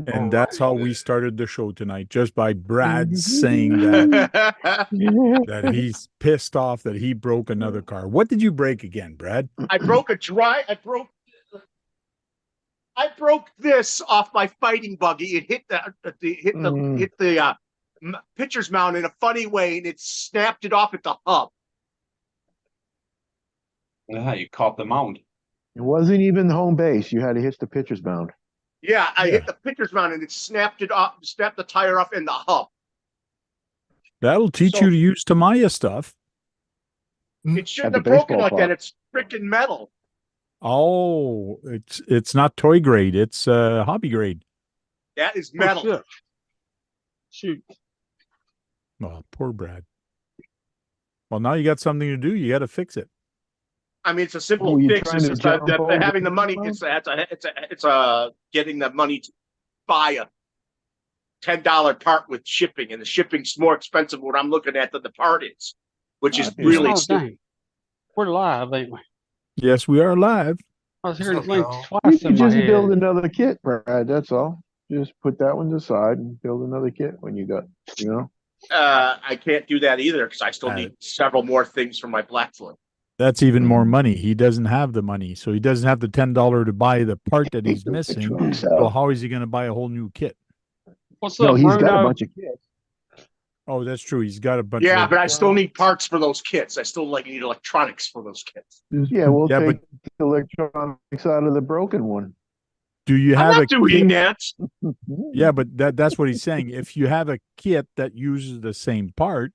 And that's how we started the show tonight, just by Brad saying that he's pissed off that he broke another car. What did you break again, Brad? I broke this off my fighting buggy. It hit the pitcher's mount in a funny way, and it snapped it off at the hub. Yeah, you caught the mount. It wasn't even home base. You had to hit the pitcher's mound. Yeah, I hit the pitcher's mount, and it snapped it off, snapped the tire off in the hub. That'll teach you to use Tamiya stuff. It shouldn't have broken like that. It's freaking metal. Oh, it's not toy grade. It's hobby grade. That is metal. Oh, shoot. Oh, poor Brad. Well, now you got something to do. You got to fix it. I mean, it's a simple fix. It's just having the money. It's getting the money to buy a $10 part with shipping, and the shipping's more expensive than what I'm looking at than the part is, which is really stupid. We're live, ain't we? Yes, we are live. I was hearing things twice You in can my just head. build another kit, Brad. That's all. Just put that one aside and build another kit when you got, you know. I can't do that either because I still need several more things for my Blackfoot. That's even more money. He doesn't have the money, so he doesn't have the $10 to buy the part that he's missing. So how is he going to buy a whole new kit? What's up, No, he's Bruno? got a bunch of kits. Oh, that's true. He's got a bunch. Yeah, but I still need parts for those kits. I still need electronics for those kits. Yeah, we'll take the electronics out of the broken one. Do you have I'm not doing that? Yeah, but that's what he's saying. If you have a kit that uses the same part,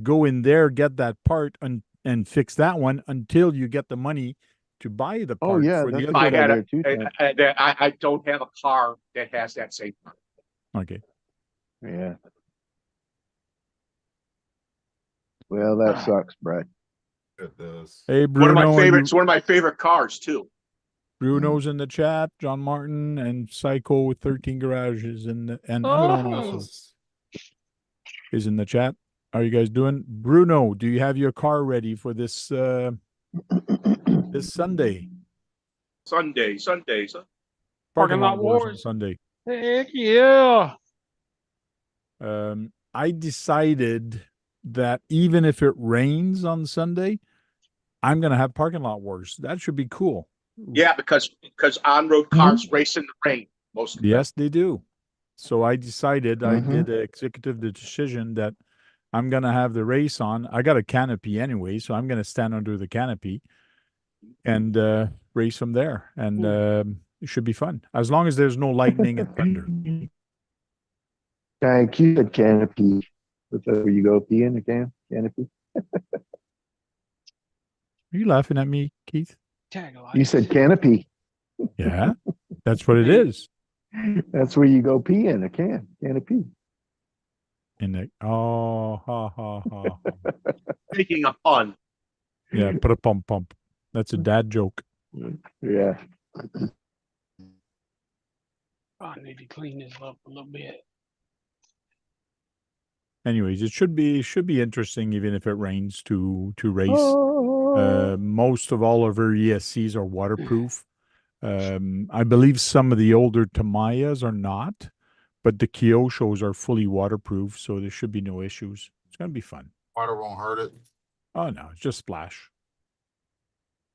go in there, get that part, and fix that one until you get the money to buy the part. Oh yeah, for that's the other I don't have a car that has that same part. Okay. Yeah. Well, that sucks, Brad. It does. Hey, Bruno. One of my favorite cars too. Bruno's in the chat. John Martin and Psycho with 13 Garages and Alan also is in the chat. How are you guys doing? Bruno, do you have your car ready for this this Sunday? Sunday. Parking lot wars on Sunday. Heck yeah. I decided that even if it rains on Sunday, I'm going to have parking lot wars. That should be cool. Yeah, because on-road cars race in the rain. Yes, they do. So I decided, I did an executive decision that I'm going to have the race on. I got a canopy anyway, so I'm going to stand under the canopy and race from there. And it should be fun, as long as there's no lightning and thunder. Thank you, the canopy. Where you go pee in the canopy. Are you laughing at me, Keith? You said canopy. Yeah, that's what it is. That's where you go pee in a canopy. In the ha. Making a pun. Yeah, put a pump. That's a dad joke. Yeah. I need to clean this up a little bit. Anyways, it should be interesting, even if it rains to race. Most of all of our ESCs are waterproof. I believe some of the older Tamiyas are not, but the Kyoshos are fully waterproof, so there should be no issues. It's going to be fun. Water won't hurt it. Oh no, it's just splash.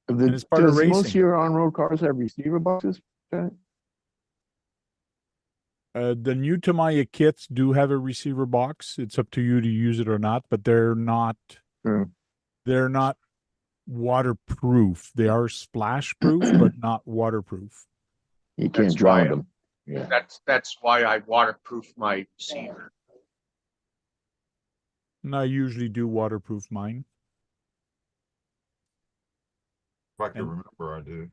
And it's part of racing. Most of your on-road cars have receiver boxes? Okay. The new Tamiya kits do have a receiver box. It's up to you to use it or not, but they're not waterproof. They are splash proof, but not waterproof. You can't drown them. Yeah. That's why I waterproof my receiver. And I usually do waterproof mine. If I can remember, I do.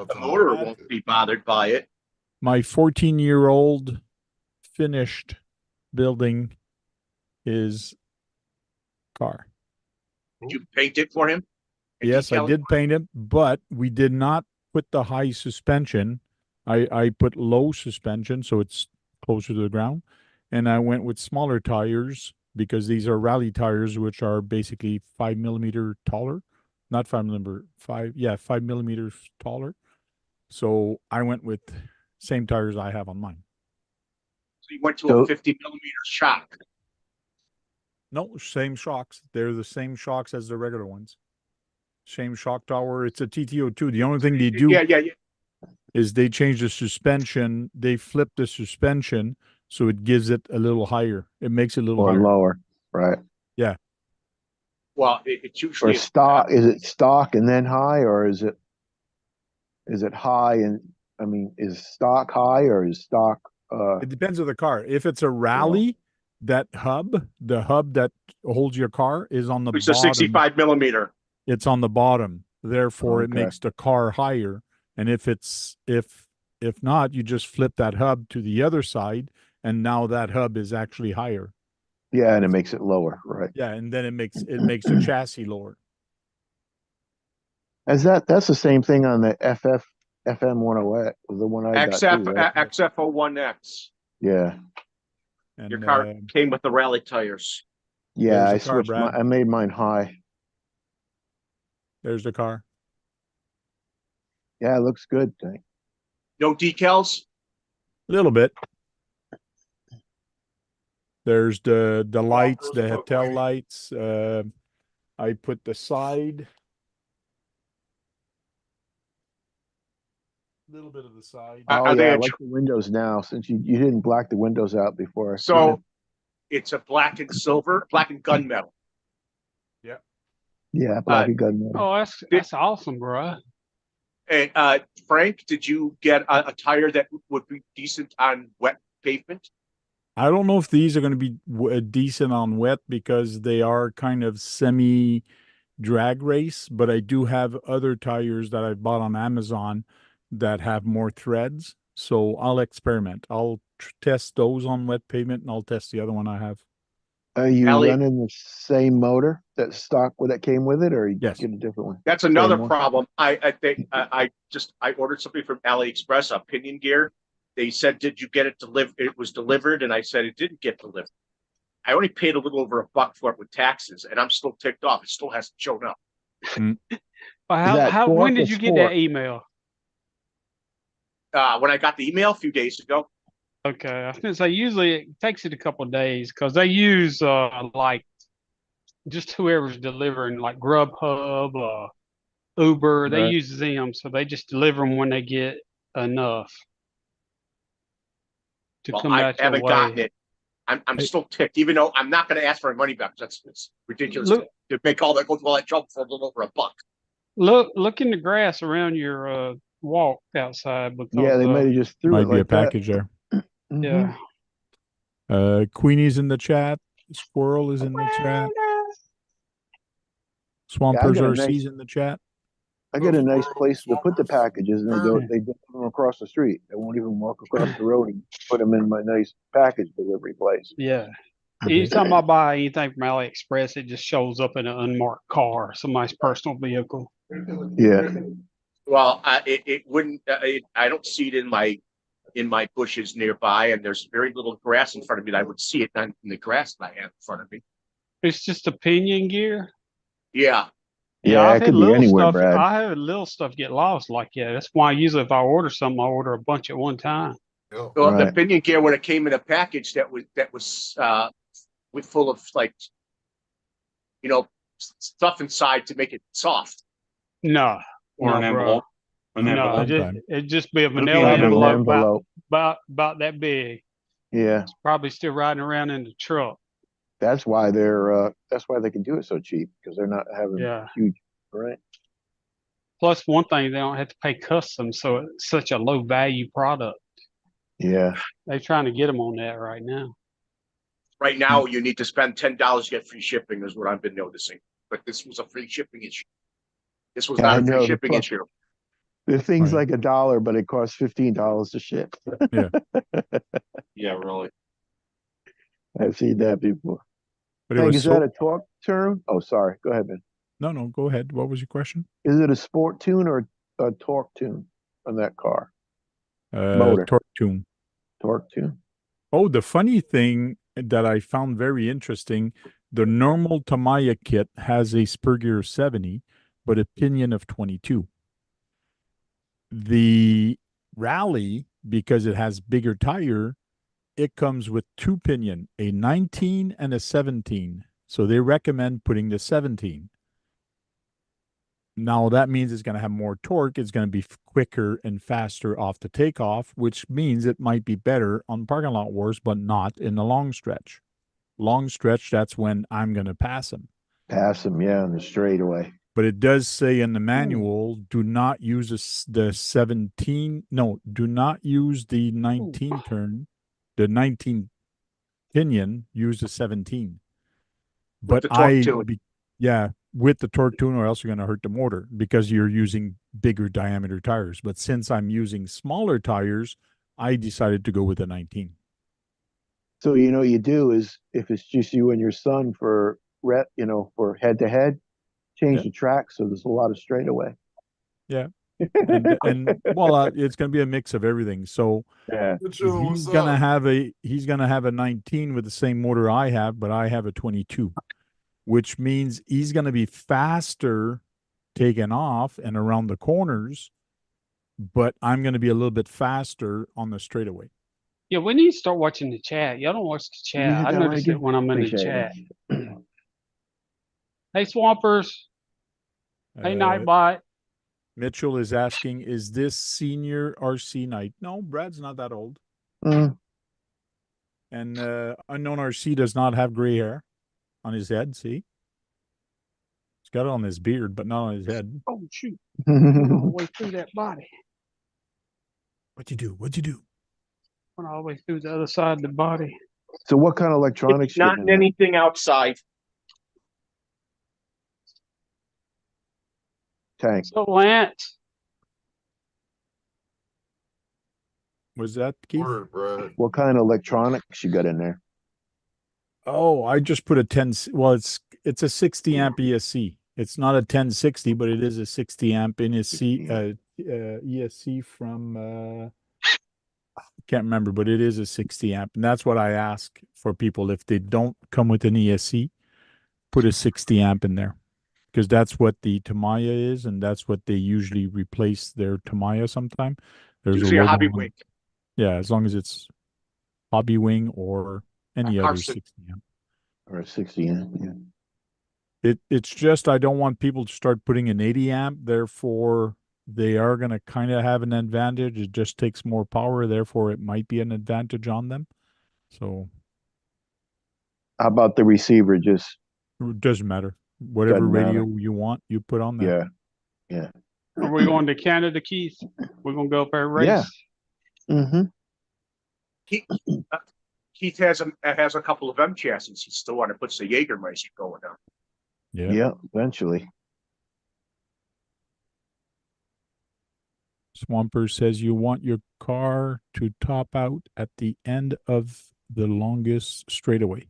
The motor won't be bothered by it. My 14-year-old finished building his car. Did you paint it for him? Yes, I did paint it, but we did not put the high suspension. I put low suspension, so it's closer to the ground. And I went with smaller tires because these are rally tires, which are basically 5 millimeters taller. Not 5 millimeters, 5 millimeters taller. So I went with same tires I have on mine. So you went to So- a 50 millimeter shock. No, same shocks. They're the same shocks as the regular ones. Same shock tower. It's a TTO2. The only thing they do Yeah. is they change the suspension. They flip the suspension so it gives it a little higher. It makes it a little Or higher. lower, right? Well, it's Or usually stock, is it stock and then high, or is it high and, I mean, is stock high or is stock, It depends on the car. If it's a rally, the hub that holds your car is on the it's a bottom. 65 millimeter. It's on the bottom. Therefore, it Okay. makes the car higher. And if not, you just flip that hub to the other side, and now that hub is actually higher. yeah, and it makes it lower, right? Yeah, and then it makes the chassis lower. That's the same thing on the FM 108, the one I got too, right? XF01X. Yeah. And Your car came with the rally tires. Yeah, I There's the car, switched Brad. I made mine high. There's the car. Yeah, it looks good. No decals. A little bit. There's the lights, the tail lights. I put the side. A little bit of the side. Oh yeah, I like the windows now, since you didn't black the windows out before. So it's a black and silver, black and gunmetal. Yeah, black and gunmetal. Oh, that's awesome, bro. And Frank, did you get a tire that would be decent on wet pavement? I don't know if these are going to be decent on wet because they are kind of semi drag race, but I do have other tires that I've bought on Amazon that have more threads. So I'll experiment. I'll test those on wet pavement, and I'll test the other one I have. Are you Ellie- running the same motor that stock that came with it, or you Yes. get a different one? That's another one. problem. I think I ordered something from AliExpress, a pinion gear. They said, "Did you get it delivered?" It was delivered, and I said it didn't get delivered. I only paid a little over $1 for it with taxes, and I'm still ticked off. It still hasn't shown up. Well, that when torque did or you get sport? that email? When I got the email a few days ago, Okay, I was gonna say usually it takes it a couple of days because they use like just whoever's delivering, like Grubhub, Uber. They Right. use them, so they just deliver them when they get enough to well, come I out your haven't gotten way. it. I'm still ticked, even though I'm not going to ask for my money back. It's ridiculous Look- to make all that go through all that trouble for a little over $1. Look in the grass around your walk outside because Yeah, they might have just threw Might it be a like that. package there. Mhm. yeah. Queenie's in the chat. Squirrel is in the chat. Swampers got a RC's in the chat. I get a nice place to put the packages, and they deliver them across the street. They won't even walk across the road and put them in my nice package delivery place. Yeah. Okay. Anytime I buy anything from AliExpress, it just shows up in an unmarked car, somebody's personal vehicle. Yeah, Well, it wouldn't. I don't see it in my bushes nearby, and there's very little grass in front of me. That I would see it in the grass that I have in front of me. It's just a pinion gear. Yeah, yeah, I've it had could be little anywhere, stuff. Brad. I have little stuff get lost like that. That's why usually if I order something, I order a bunch at one time. Yep. well, the Right. pinion gear when it came in a package that was with full of stuff inside to make it soft. No, Or no, an bro. envelope. An No, envelope. Sometime. it'd just be a be vanilla an Probably an envelope envelope. about that big. Yeah, It's probably still riding around in the truck. that's why they can do it so cheap, because they're not having Yeah. huge, right? Plus, one thing, they don't have to pay customs, so it's such a low value product. Yeah, They're trying to get them on that right now. Right now, you need to spend $10 to get free shipping, is what I've been noticing. But this was a free shipping issue. This was Yeah, not I a free know, the shipping fuck. issue. the thing's Right. like $1, but it costs $15 to ship. Yeah, really. I've seen that before. But it Hank, was is so. that a torque tune? Oh, sorry. Go ahead, man. No, go ahead. What was your question? Is it a sport tune or a torque tune on that car? Motor. Torque tune. Torque tune. Oh, the funny thing that I found very interesting, the normal Tamiya kit has a spur gear of 70, but a pinion of 22. The Rally, because it has bigger tire, it comes with two pinion, a 19 and a 17. So they recommend putting the 17. Now that means it's going to have more torque. It's going to be quicker and faster off the takeoff, which means it might be better on parking lot wars, but not in the long stretch. Long stretch, that's when I'm going to pass him. Pass him, yeah, on the straightaway. But it does say in the manual, do not use the 17. No, do not use the 19 turn, the 19 pinion, use the 17. With But the torque to it. yeah, with the torque tune, or else you're going to hurt the motor because you're using bigger diameter tires. But since I'm using smaller tires, I decided to go with the 19. So you know what you do is if it's just you and your son for for head to head, change the track so there's a lot of straightaway. Yeah. and well, it's going to be a mix of everything. So Yeah, he's going to have a 19 with the same motor I have, but I have a 22, which means he's going to be faster taking off and around the corners, but I'm going to be a little bit faster on the straightaway. Yeah, we need to start watching the chat. Y'all don't watch the You chat. hit I that notice right it when I'm in the Appreciate chat. it. Hey, Swampers. Hey, Nightbot. Mitchell is asking, is this senior RC night? No, Brad's not that old. Mm. And Unknown RC does not have gray hair on his head, see? He's got it on his beard, but not on his head. Oh, shoot. Went all the way through that body. What'd you do? What'd you do? Went all the way through the other side of the body. So what kind of electronics? It's not in anything outside. Tank. So, Lance. Was that Keith? What kind of electronics you got in there? Oh, I just put a 10. Well, it's a 60 amp ESC. It's not a 1060, but it is a 60 amp ESC from can't remember, but it is a 60 amp, and that's what I ask for people if they don't come with an ESC, put a 60 amp in there, because that's what the Tamiya is, and that's what they usually replace their Tamiya sometime. There's Usually a hobby wing. Yeah, as long as it's hobby wing or any other 60 amp. Or a 60 amp, yeah. It's just I don't want people to start putting an 80 amp, therefore they are going to kind of have an advantage. It just takes more power, therefore it might be an advantage on them. So how about the receiver? Just it doesn't matter. Whatever radio you want, you put on there. Yeah. Are we going to Canada, Keith? We're going to go up there and race? Yeah. Mm-hmm. Keith has a couple of M chassis. He still want to put the Jägermeister going on. Yeah, eventually. Swamper says you want your car to top out at the end of the longest straightaway.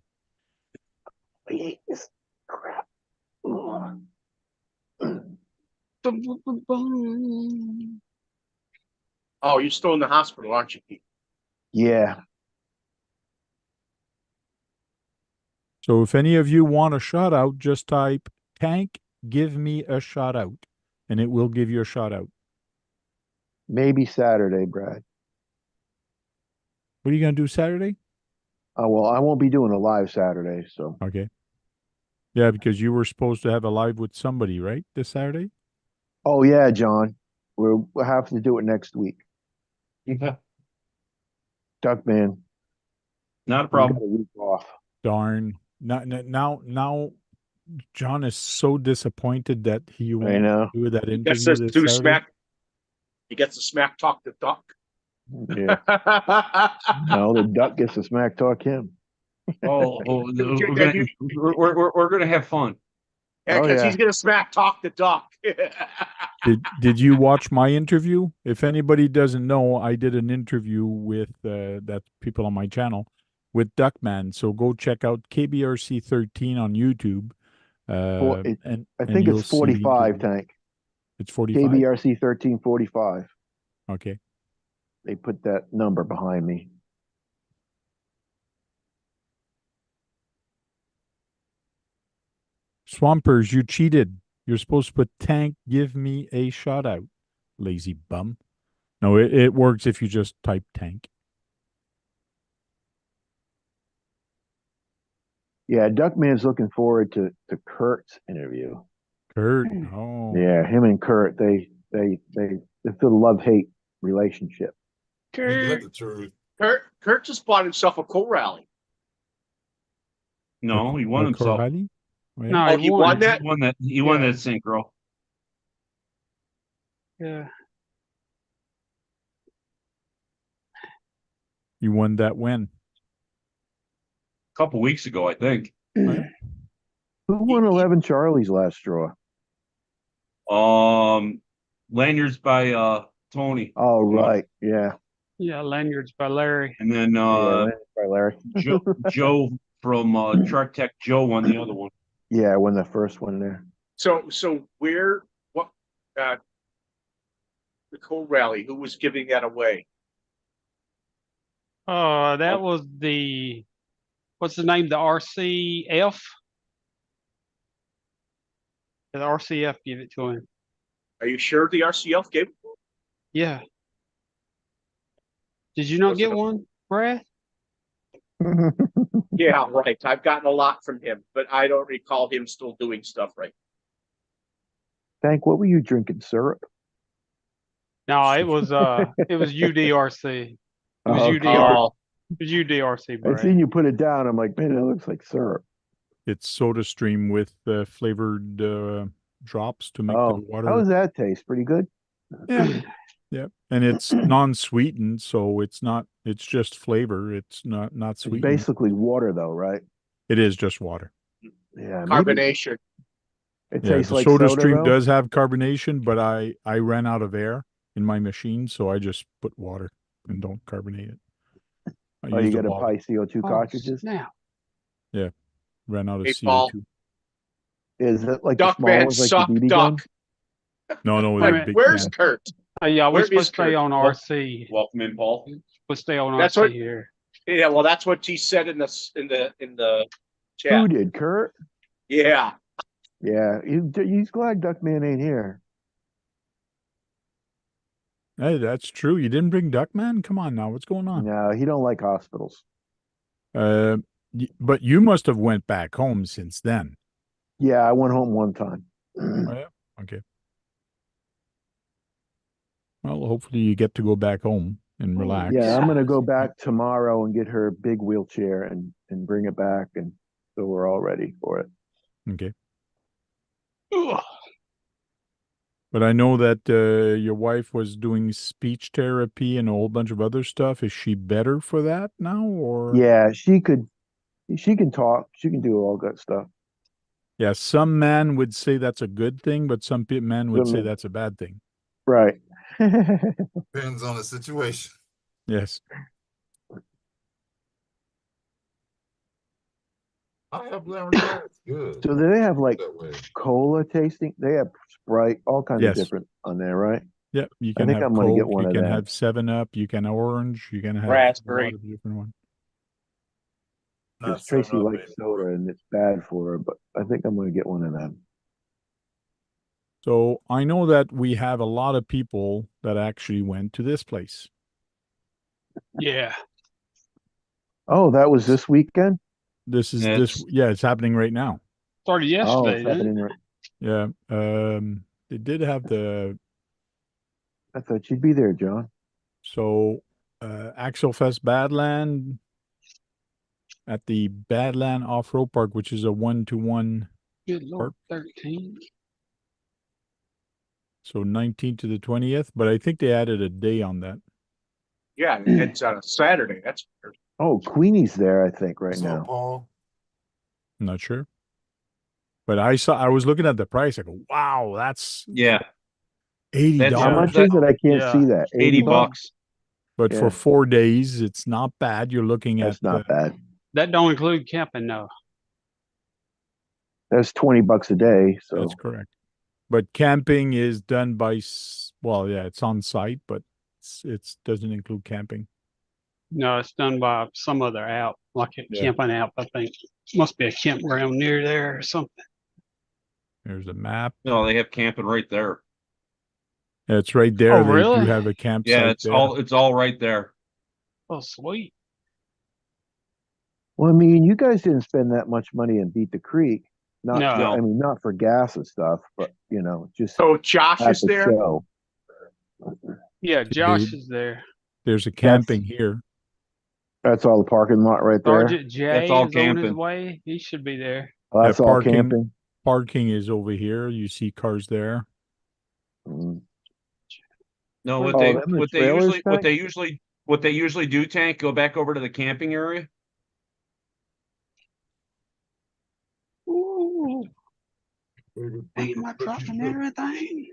Crap. Oh, you're still in the hospital, aren't you, Keith? Yeah. So if any of you want a shout out, just type tank, give me a shout out, and it will give you a shout out. Maybe Saturday, Brad. What are you going to do Saturday? Well, I won't be doing a live Saturday, so. Okay. Yeah, because you were supposed to have a live with somebody, right, this Saturday? Oh, yeah, John. We'll have to do it next week. Okay. Duckman. Not a problem. A week off. Darn. Now, John is so disappointed that he won't do that interview this Saturday. He gets to smack talk the duck. Yeah. No, the duck gets to smack talk him. We're gonna have fun. Because he's gonna smack talk the duck. Did you watch my interview? If anybody doesn't know, I did an interview with that people on my channel with Duckman. So go check out KBRC 13 on YouTube. I think it's 45, Tank. It's 45. KBRC 1345. Okay. They put that number behind me. Swampers, you cheated. You're supposed to put tank, give me a shout out. Lazy bum. No, it works if you just type tank. Yeah, Duckman's looking forward to Kurt's interview. Kurt. Oh. Yeah, him and Kurt, it's a love-hate relationship. You got the truth. Kurt just bought himself a coal rally. No, he won himself. Corrali? Yeah. No, Oh, he won that? He won that. He won that synchro. Yeah. You won that when? A couple weeks ago, I think. Oh, yeah. Who won 11 Charlie's last straw? Lanyards by Tony. Oh, right. Yeah. Yeah, lanyards by Larry. And then Yeah, by Larry. Joe from Truck Tech Joe won the other one. Yeah, I won the first one there. So what the coal rally, who was giving that away? That was what's the name? The RCF? The RCF gave it to him. Are you sure the RCF gave it? Yeah. Did you not get one, Brad? Yeah, right. I've gotten a lot from him, but I don't recall him still doing stuff right. Tank, what were you drinking? Syrup? No, it was UDRC. It was Oh, UDRC. It was UDRC, I Brad. seen you put it down. I'm like, man, that looks like syrup. It's Soda Stream with flavored drops to make the Oh, water. how does that taste? Pretty good. Yeah. Yeah. And it's non-sweetened, so it's just flavor. It's not It's sweetened. basically water, though, right? It is just water. Yeah, maybe Carbonation. it Yeah, tastes the like Soda soda, Stream though? does have carbonation, but I ran out of air in my machine, so I just put water and don't carbonate it. Oh, you used a got to bottle. buy CO2 cartridges? Now. Ran out of Hey, CO2. Paul. Is it like the Duck small man ones, like suck the BB duck. gun? No, Wait a they're minute, big Where's cans. Kurt? Yeah, Where we're supposed is to stay Kurt? on RC. Welcome in, Paul. We'll stay on That's RC what- here. Yeah, well, that's what he said in the chat. Who did, Kurt? Yeah. Yeah, he's glad Duckman ain't here. Hey, that's true. You didn't bring Duckman? Come on now. What's going on? No, he don't like hospitals. But you must have went back home since then. Yeah, I went home one time. Oh, yeah? Okay. Well, hopefully you get to go back home and relax. Yeah, I'm gonna go back tomorrow and get her big wheelchair and bring it back, and so we're all ready for it. Okay. Ugh. But I know that your wife was doing speech therapy and a whole bunch of other stuff. Is she better for that now, or? Yeah, she can talk. She can do all that stuff. Yeah, some man would say that's a good thing, but some men would say Some- that's a bad thing. Right. Depends on the situation. Yes. I have lemonade. It's good. So do they have like That way. cola tasting? They have Sprite, all kinds Yes. of different on there, right? Yeah, you I can think have I'm gonna get Coke, one you of can them. have 7-Up, you can have orange, you can have Raspberry. a lot of different ones. Not Because Tracy 7-Up likes anymore. soda and it's bad for her, but I think I'm gonna get one of them. So I know that we have a lot of people that actually went to this place. Yeah. Oh, that was this weekend? Yeah, it's happening right now. Started Oh, yesterday, it's didn't it? happening right. Yeah. They did have I thought you'd be there, John. Axel Fest Badland at the Badland Off-Road Park, which is a 1-to-1. Good Lord, 13. So 19th to the 20th, but I think they added a day on that. Yeah, it's on a Saturday. That's weird. Oh, Queenie's there, I think, right What's up, now. Paul? I'm not sure. But I was looking at the price. I go, wow, that's Yeah, $80. That's How much that- is it? I can't yeah, see that. 80 bucks. But Yeah. for 4 days, it's not bad. You're looking That's at not bad. That don't include camping, though. That's $20 a day. So That's correct. But camping is done by, well, yeah, it's on site, but it's doesn't include camping. No, it's done by some other app, like a Yeah. camping app, I think. Must be a campground near there or something. There's a map. No, they have camping right there. It's right there. Oh, They do really? have a campsite Yeah, there. it's all right there. Oh, sweet. Well, I mean, you guys didn't spend that much money in Beat the Creek. Not, No. I mean, not for gas and stuff, but just So Josh at is the there. show. Yeah, Josh is there. There's a camping here. That's all the parking lot right there. Sergeant Jay That's all is on his camping. way. He should be there. Oh, that's all parking. camping. Parking is over here. You see cars there. Mm. No, Oh, them the trailers, what they usually do, Tank, go back over to the camping area. Ooh, ain't my dropping everything?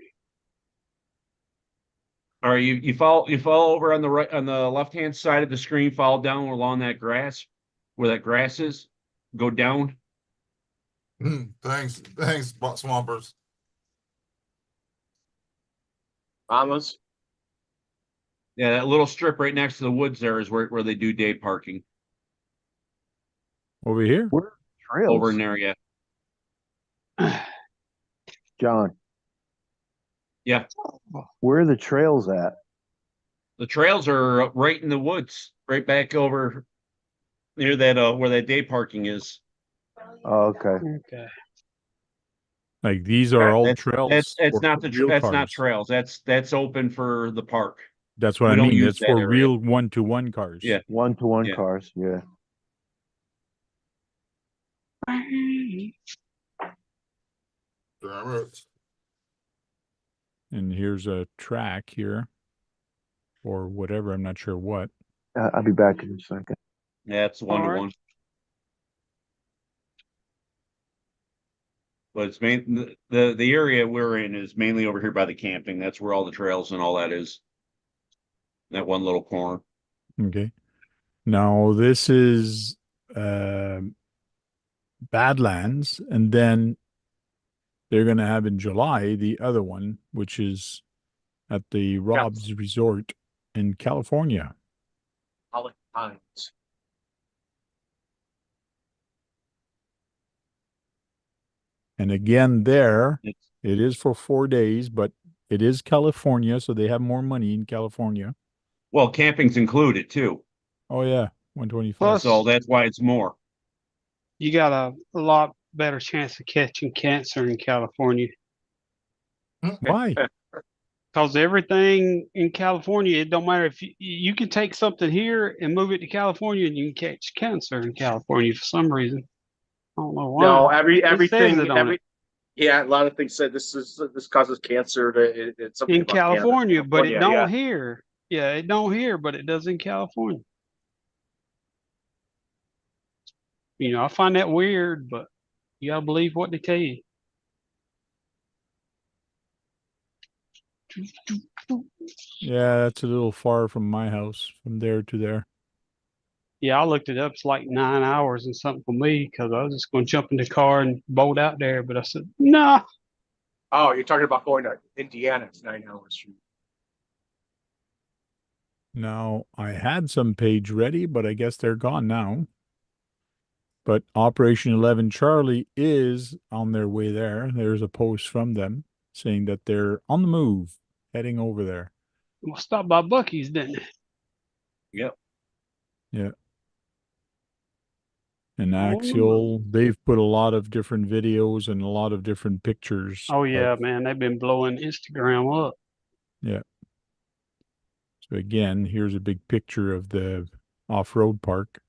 All right, you follow over on the right, on the left hand side of the screen, follow down along that grass, where that grass is. Go down. Thanks, Swampers. Mamas. Yeah, that little strip right next to the woods there is where they do day parking. Over here. Where are the trails? Over in there, yeah. John. Yeah. Where are the trails at? The trails are right in the woods, right back over near that where that day parking is. Oh, okay. Okay. Like these are all That's trails. that's for not real that's not cars. trails. That's open for the park. That's what We I don't mean. use It's that for area. real one-to-one cars. Yeah. One-to-one Yeah. cars. Yeah. Damn it. And here's a track here, or whatever. I'm not sure what. I'll be back in a second. Yeah, it's one to one. But it's the area we're in is mainly over here by the camping. That's where all the trails and all that is. That one little corner. Okay. Now this is Badlands, and then they're going to have in July the other one, which is at the Rob's Resort in California. Pines. And again, there it is for 4 days, but it is California, so they have more money in California. Well, camping's included too. Oh yeah, 125. Plus, So that's why it's more. you got a lot better chance of catching cancer in California. Why? Because everything in California, it don't matter if you can take something here and move it to California and you can catch cancer in California for some reason. I don't know why. No, yeah, a lot of things said this causes cancer. It's something in about California, cannabis. but it don't here. Yeah, it don't here, but it does in California. I find that weird, but you gotta believe what they tell you. Yeah, that's a little far from my house, from there to there. Yeah, I looked it up. It's like 9 hours and something for me because I was just going to jump in the car and bolt out there. But I said, nah. Oh, you're talking about going to Indiana. It's 9 hours from. Now, I had some page ready, but I guess they're gone now. But Operation 11 Charlie is on their way there. There's a post from them saying that they're on the move, heading over there. Well, stop by Bucky's, didn't it? Yep. Yeah. And Axial, they've put a lot of different videos and a lot of different pictures. Oh, yeah, man. They've been blowing Instagram up. Yeah. So again, here's a big picture of the off-road park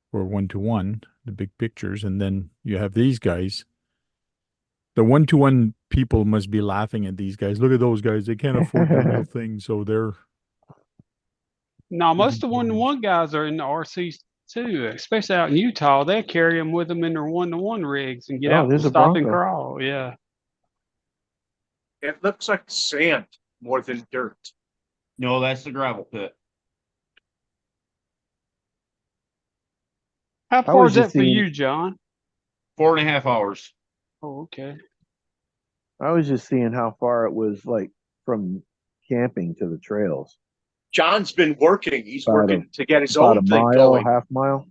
for one-to-one, the big pictures. And then you have these guys. The one-to-one people must be laughing at these guys. Look at those guys. They can't afford the real thing. So they're. No, most of the one-to-one guys are in the RCs too, especially out in Utah. They carry them with them in their one-to-one rigs and get out and stop and crawl. Yeah. It looks like sand more than dirt. No, that's the gravel pit. How far is that for you, John? 4.5 hours. Oh, okay. I was just seeing how far it was, like, from camping to the trails. John's been working. He's working to get his own thing going. Half mile.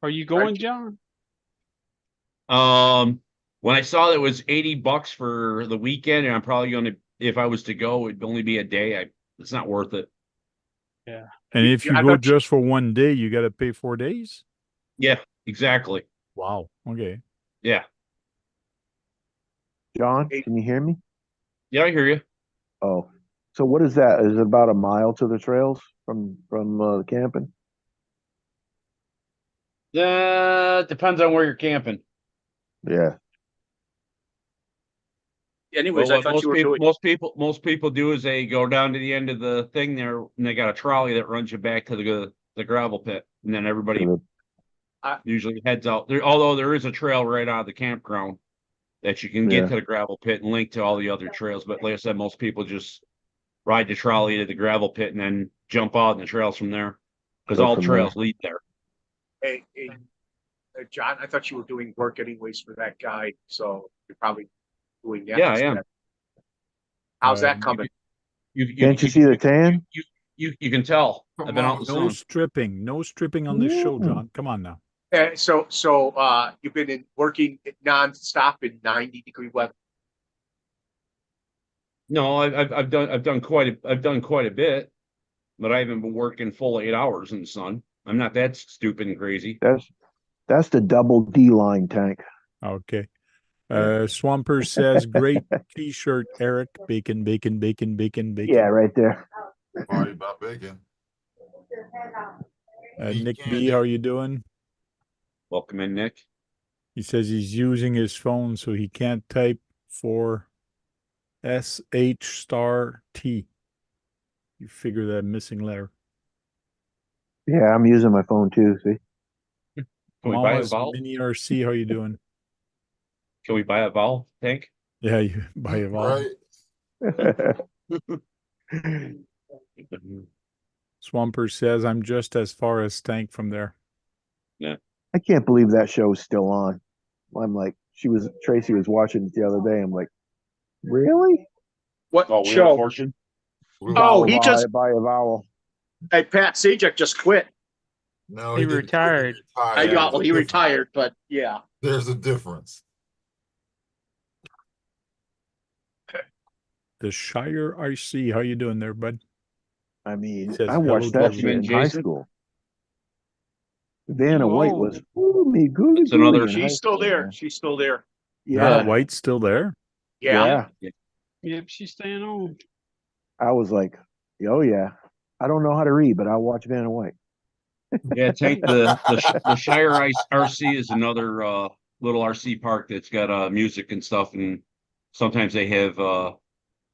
Are you going, John? When I saw that it was $80 for the weekend, and I'm probably gonna, if I was to go, it'd only be a day. It's not worth it. Yeah. And if you I go thought just for one day, you got to pay 4 days. Yeah, exactly. Wow. Okay. Yeah. John, Hey. can you hear me? Yeah, I hear you. Oh, so what is that? Is it about a mile to the trails from camping? Depends on where you're camping. Yeah. anyways, Well, I what thought you were doing. most people do is they go down to the end of the thing there, and they got a trolley that runs you back to the gravel pit, and then everybody usually heads out there. Although there is a trail right out of the campground that you can get to the gravel pit and link to all the other trails. But like I said, most people just ride the trolley to the gravel pit and then jump out in the trails from there, because all trails lead there. Hey, John, I thought you were doing work anyways for that guy, so you're probably doing that. Yeah, I am. How's that coming? Can't you see the tan? You can tell. Come I've been on, out in the No sun. stripping. No stripping on this show, John. Come on now. So you've been working nonstop in 90-degree weather. No, I've done quite a bit, but I haven't been working full 8 hours in the sun. I'm not that stupid and crazy. That's the double D line tank. Okay. Yeah. Swamper says, great t-shirt, Eric. Bacon, bacon, bacon, bacon, bacon. Yeah, right there. Sorry about bacon. Nick B, how are you doing? Welcome in, Nick. He says he's using his phone, so he can't type for SH*T. You figure that missing letter. Yeah, I'm using my phone too. See? Can we buy a Mama's vowel? Mini RC, how you doing? Can we buy a vowel tank? Yeah, you buy a vowel. Right. Swamper says, I'm just as far as Stank from there. Yeah. I can't believe that show's still on. I'm like, Tracy was watching it the other day. I'm like, really? What Oh, Wheel of show? Fortune. Oh, he just buy a vowel. Hey, Pat Sajak just quit. No, He didn't quit. retired. I There's got a he difference. retired, but yeah. There's a difference. The Shire RC, how you doing there, bud? I mean, Says I watched that hello, shit Welcome in in, high Jason. school. Vanna You White old. was me gooly It's another- gooly in high She's still school, there. man. She's still there. Vanna Yeah, White's still there? Yeah. Yep, she's staying on. I was like, oh yeah. I don't know how to read, but I'll watch Vanna White. Yeah, tank the Shire RC is another little RC park that's got music and stuff, and sometimes they have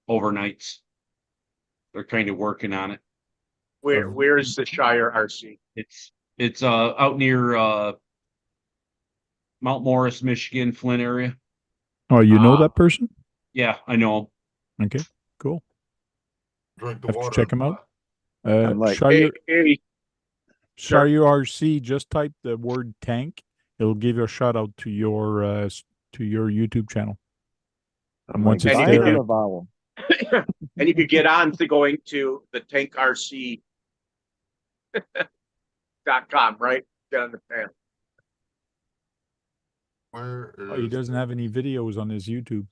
overnights. They're kind of working on it. Where is the Shire RC? It's out near Mount Morris, Michigan, Flint area. Oh, you know that person? Yeah, I know. Okay, cool. Drink the Have to water. check him out. I'm like, Shire Hey, RC, just type the word tank. It'll give you a shout out to your YouTube channel. I'm Once like, it's buy there- another vowel. and you could get on to going to the tankrc.com, right? Get on the panel. Where is Oh, he doesn't have any videos on his YouTube.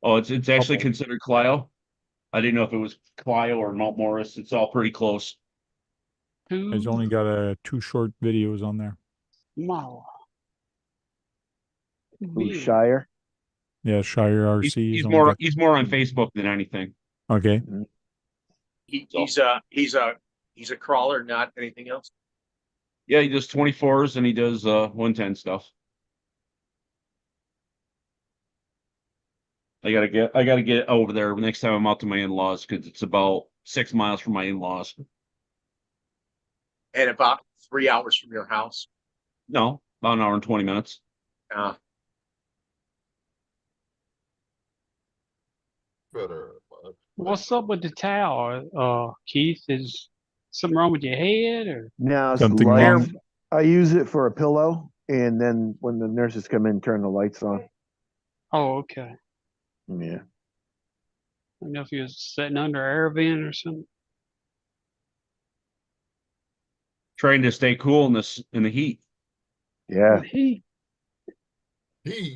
Oh, it's actually Couple. considered Clio. I didn't know if it was Clio or Mount Morris. It's all pretty close. He's only got 2 short videos on there. Wow. Who's Shire? Yeah, Shire RC. He's only more got- he's more on Facebook than anything. Okay. He's a crawler, not anything else. Yeah, he does 24s and he does 110 stuff. I gotta get over there next time I'm out to my in-laws, because it's about 6 miles from my in-laws. And about 3 hours from your house. No, about an hour and 20 minutes. better? What's up with the towel, Keith? Is something wrong with your head, or? Now it's Something light. wrong. I use it for a pillow, and then when the nurses come in, turn the lights on. Oh, okay. Yeah. I don't know if he was sitting under an air vent or something. Trying to stay cool in the heat. Yeah. He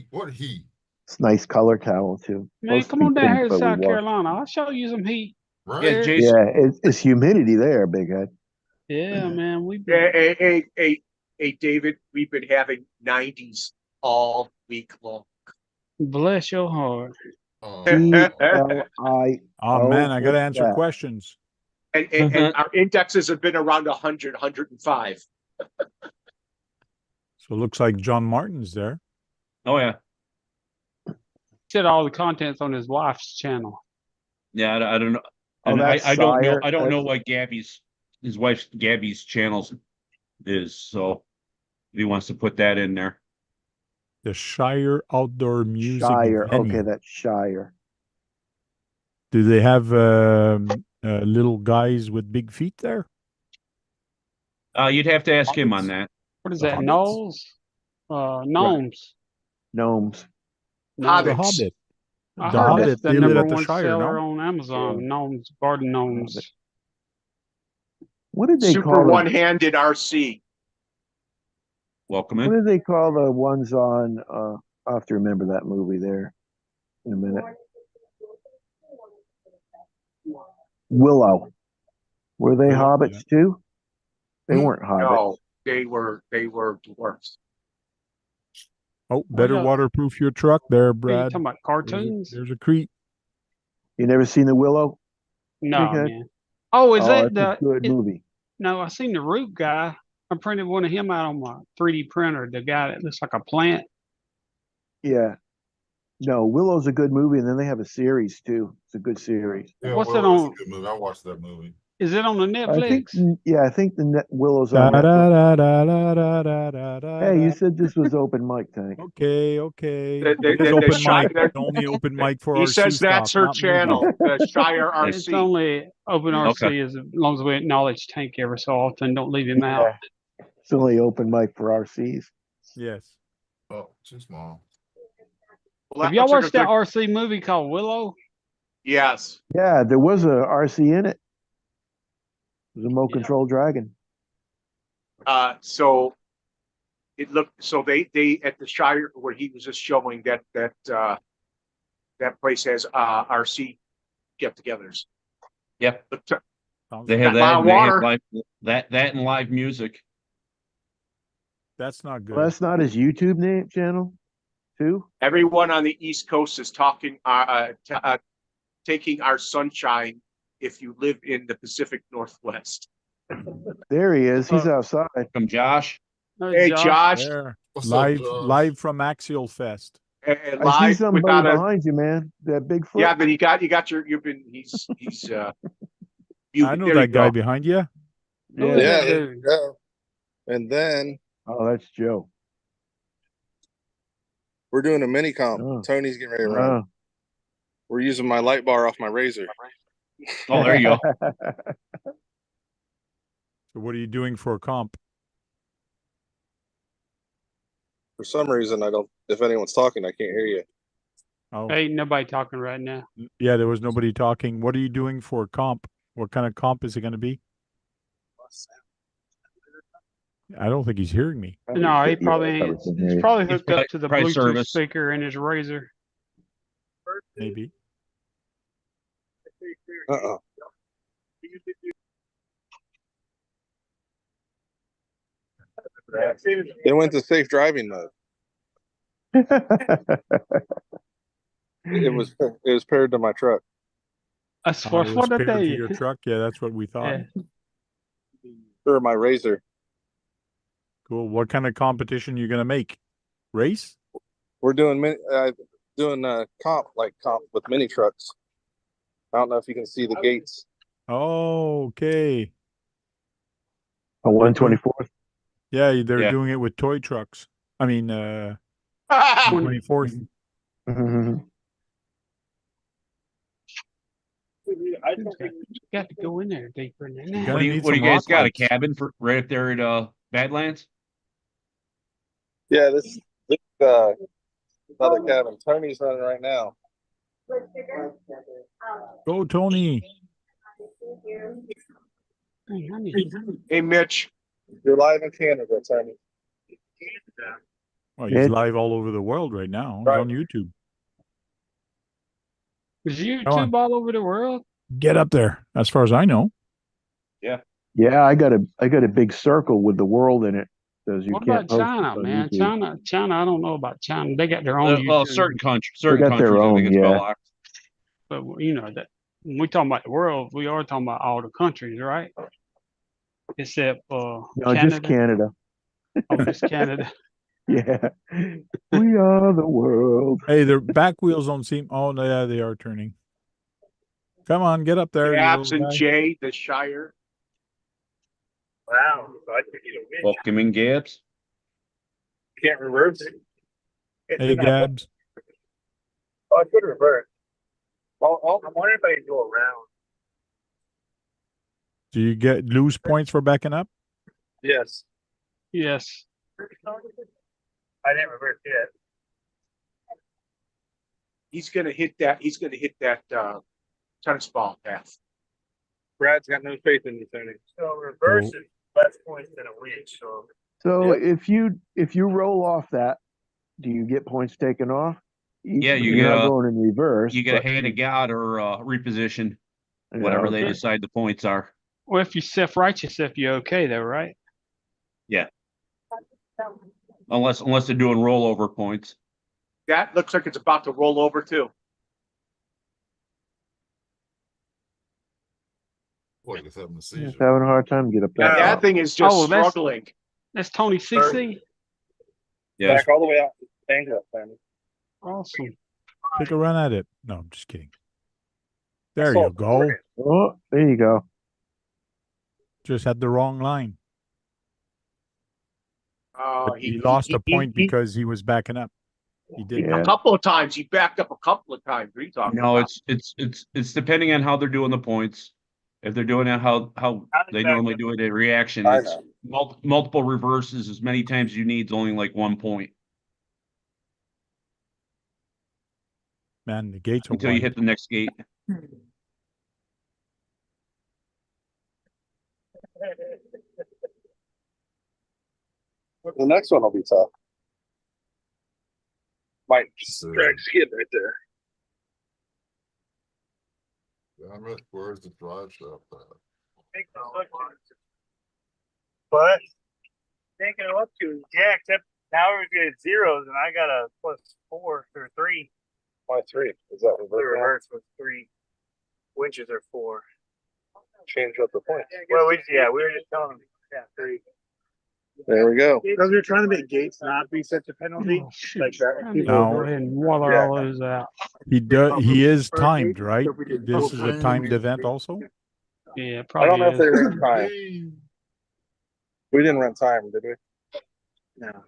What he? It's nice color towel too. Man, Supposed to come be on down pink, here to but we South washed. Carolina. I'll show you some heat. Right? Yeah, Jason. Yeah, it's humidity there, big head. Yeah, man. We've been Hey, David, we've been having 90s all week long. bless your heart. CLI. Oh man, I got to what's answer that? questions. And our indexes have been around 100, 105. So it looks like John Martin's there. Oh yeah. Said all the contents on his wife's channel. Yeah, I don't know. Oh, And that's I don't know. Sire. I don't know That's- what his wife Gabby's channels is. So if he wants to put that in there. The Shire Outdoor Music Shire. Venue. Okay, that's Shire. Do they have little guys with big feet there? You'd have to ask him Hobbits. on that. What is The that? Hobbits? Knolls? Gnomes. Gnomes. The Hobbits. Hobbit. I The heard Hobbit, that's the they live number at the one Shire, seller no? on Amazon. Yeah. Gnomes, garden gnomes. What did they Super call them? one-handed RC. Welcome What in. did they call the ones on? I'll have to remember that movie there in a minute. Willow. Were they Willow, hobbits too? They Hmm. weren't hobbits. No, they were dwarfs. Oh, better yeah. waterproof your truck there, Are you Brad. talking about cartoons? There's a Crete. You never seen the Willow? No, Big Head? man. Oh, is that It's a good movie. No, I seen the root guy. I printed one of him out on my 3D printer. The guy that looks like a plant. Yeah. No, Willow's a good movie, and then they have a series too. It's a good series. Yeah, What's well, it that's a on? good movie. I watched that movie. Is it on the I think, Netflix? I think Willow's Da, on da, Netflix. da, da, da, da, da, da, Hey, you da. said this was open mic tank. Okay. The- It is the open Shire- mic. Only open mic for He RC says that's stuff, her not channel, movies. the Shire It's RC. only open RC Okay. as long as we acknowledge Tank every so often. Don't leave him out. Yeah. It's only open mic for RCs. Yes. Oh, too small. Well, Have y'all that's a watched that good- RC movie called Willow? Yes. Yeah, there was a RC in it. It was a remote control dragon. So it looked so they at the Shire where he was just showing that place has RC get-togethers. Yeah. Sounds They good. have That that. lot of And they have water. that and live music. That's not good. Well, that's not his YouTube name channel, too. Everyone on the East Coast is taking our sunshine if you live in the Pacific Northwest. There he is. He's outside. From Josh. Hey, Josh, There. What's up, Live, Josh? live from Axial Fest. and I see live somebody without a behind you, man. That Bigfoot. yeah, but he's I know that guy behind you. Who Yeah. is Yeah, that there dude? you go. And then Oh, that's Joe. we're doing a mini comp. Oh. Tony's getting ready to run. Oh. We're using my light bar off my razor. Oh, there you go. So what are you doing for a comp? For some reason, I don't. If anyone's talking, I can't hear you. Oh, Ain't nobody talking right now. yeah, there was nobody talking. What are you doing for a comp? What kind of comp is it going to be? I don't think he's hearing me. No, he probably ain't. He's probably hooked up to the probably Bluetooth service. speaker in his razor. Maybe. Uh-uh. It went to safe driving mode. It was paired to my truck. That's It what was I paired tell to you. your truck. Yeah, that's what we thought. Yeah. Or my razor. Cool. What kind of competition you going to make? Race? We're doing comp with mini trucks. I don't know if you can see the gates. Oh, okay. A 124th. Yeah, they're Yeah. doing it with toy trucks. I mean, 24th. Got to go in there deeper than You're that. gonna What do you need what do you some guys rock got? lights. A cabin for right up there at Badlands? Yeah, this another cabin. Tony's running right now. Go, Tony. Hey, honey. Hey, Mitch. You're live in Canada, Tony. Oh, he's live all over the world right now. He's Right. on YouTube. Is Come on. YouTube all over the world? Get up there, as far as I know. Yeah, I got a big circle with the world in it. Says you What can't about post China, this on man? YouTube. China. I don't know about China. They got their own Well, YouTube. certain got their countries, I think own, it's yeah. blocked. But you know that when we talking about the world, we are talking about all the countries, right? Except No, Canada. just Canada. Oh, just Canada. Yeah, we are the world. Hey, their back wheels don't seem. Oh, no, yeah, they are turning. Come on, get up there, you Gabs little and guy. Jay, the Shire. Wow, so I could get a win. Welcome in, Gabs. Can't reverse it. Hey, Gabs. Oh, I could reverse. Well, I'm wondering if I can go around. Do you lose points for backing up? Yes. Yes. I didn't reverse yet. He's gonna hit that. He's gonna hit that tennis ball path. Brad's got no faith in you, Tony. So reverse is less points than a win. So Yep. if you roll off that, do you get points taken off? Yeah, you You're get not a- going in reverse. You get a but- hand of God or reposition, Yeah, whatever they okay. decide the points are. Well, if you self-righteous, if you're okay though, right? Unless they're doing rollover points. That looks like it's about to roll over too. Boy, he's having a It's seizure. having a hard time to get up That, there. thing is just Oh, that's- struggling. That's Tony CC. Yes. Back all the way out. Angle up, Tony. Awesome. Take a run at it. No, I'm just kidding. There you go. Oh, there you go. Just had the wrong line. But he lost a point because he was backing up. He did Yeah. A couple of times. He backed up a couple of times. What are you talking No, about? it's depending on how they're doing the points. If they're doing it how they normally do it at reaction, I it's multiple reverses as many times as you need. It's only like 1 point Man, the gates are until you wide. hit the next gate. The next one will be tough. Might So- drag skid right there. Damn it, where's the drive shaft at? But taking it up to yeah, except now we're getting zeros and I got a +4 or 3. Why 3? Is that The reverse? reverse was 3. Winches are 4. Change up the points. Well, we were just telling them. Yeah, 3. There we go. Because we were trying to make gates not be such a penalty. Oh, shoot. Like that. I need to No. go ahead and water Yeah. all those out. He is timed, right? This is a timed event also? Yeah, I probably don't know if is. they ran time. We didn't run time, did we? No.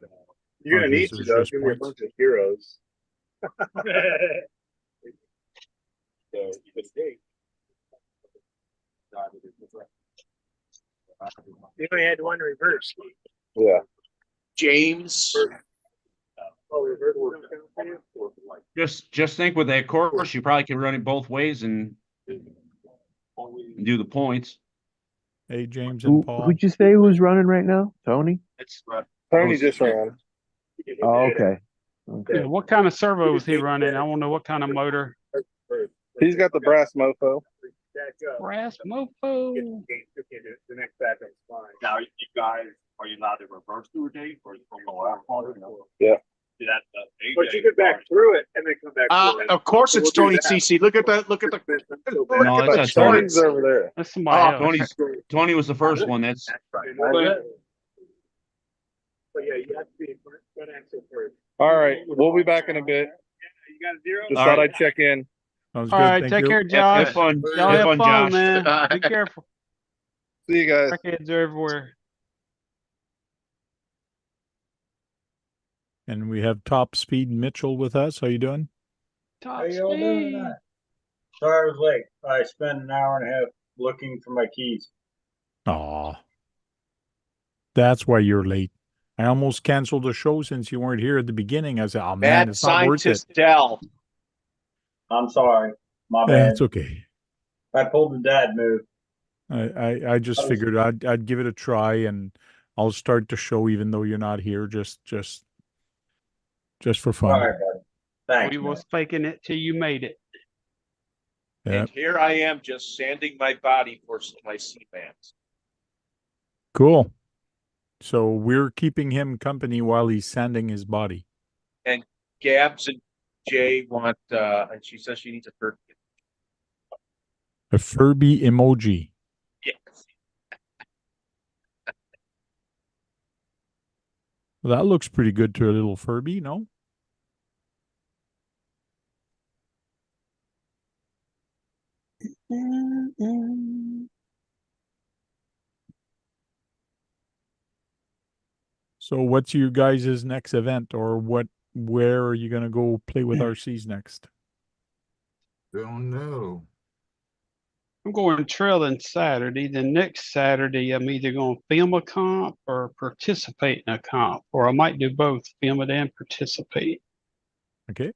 You're gonna Okay, need so to it's though. just Give me a points. bunch of heroes. You only had one reverse. Yeah. James. Oh, reverse was Just think with that course, you probably can run it both ways and do the points. Hey, James and Paul. Who'd you say who's running right now? Tony? It's Tony just ran. Oh, okay. Yeah, what kind of servo was he running? I want to know what kind of motor. He's got the brass mofo. Brass mofo. The next backup's fine. Now, you guys, are you allowed to reverse through a date or go out? Yeah. But you could back through it and then come back through it. Of course it's So we'll Tony do that. CC. Look at the No, look at that's the not Tony. Tony's over there. That's somebody Oh, else. Tony was the first one. That's But yeah, you have to be front axle first. All right. We'll be back in a bit. You got a 0? Just All thought right. I'd check in. Sounds All good. right, Thank take you. care, Josh. have fun. Y'all Have have fun, fun, Josh. man. Be careful. See you guys. Crackheads are everywhere. And we have Top Speed Mitchell with us. How you doing? Top How y'all doing speed. tonight? Sorry I was late. I spent an hour and a half looking for my keys. Aw. That's why you're late. I almost canceled the show since you weren't here at the beginning. I said, oh, man, Mad it's not worth it. scientist Dell. I'm sorry. My Yeah, bad. it's okay. I pulled the dad move. I just figured I'd give it a try, and I'll start the show even though you're not here, just for All fun. right, buddy. Thanks. We was faking it till you made it. Yeah. And here I am just sanding my body for my C-bands. Cool. So we're keeping him company while he's sanding his body. And Gabs and Jay want, and she says she needs a Furby. A Furby emoji. Yes. Well, that looks pretty good to a little Furby, no? So what's your guys' next event, or where are you gonna go play with RCs next? Don't know. I'm going trailing Saturday. The next Saturday, I'm either going to film a comp or participate in a comp, or I might do both, film it and participate. Okay.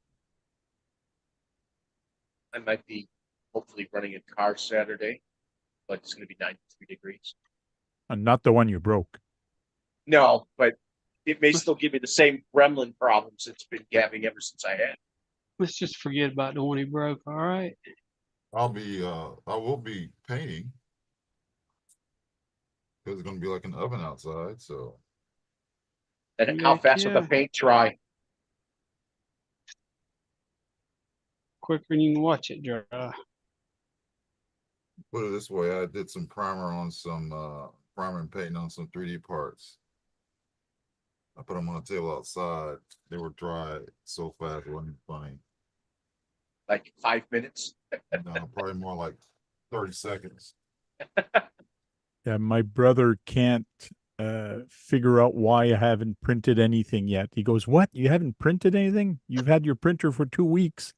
I might be hopefully running a car Saturday, but it's going to be 93 degrees. And not the one you broke. No, but it may still give me the same gremlin problems it's been having ever since I had. Let's just forget about the one he broke, all right? I will be painting. Because it's gonna be like an oven outside, so. And how fast will the paint dry? Quicker than you can watch it dry. Put it this way, I did some primer on some primer and painting on some 3D parts. I put them on a table outside. They were dry so fast it wasn't funny. Like 5 minutes? No, probably more like 30 seconds. Yeah, my brother can't figure out why I haven't printed anything yet. He goes, "What? You haven't printed anything? You've had your printer for 2 weeks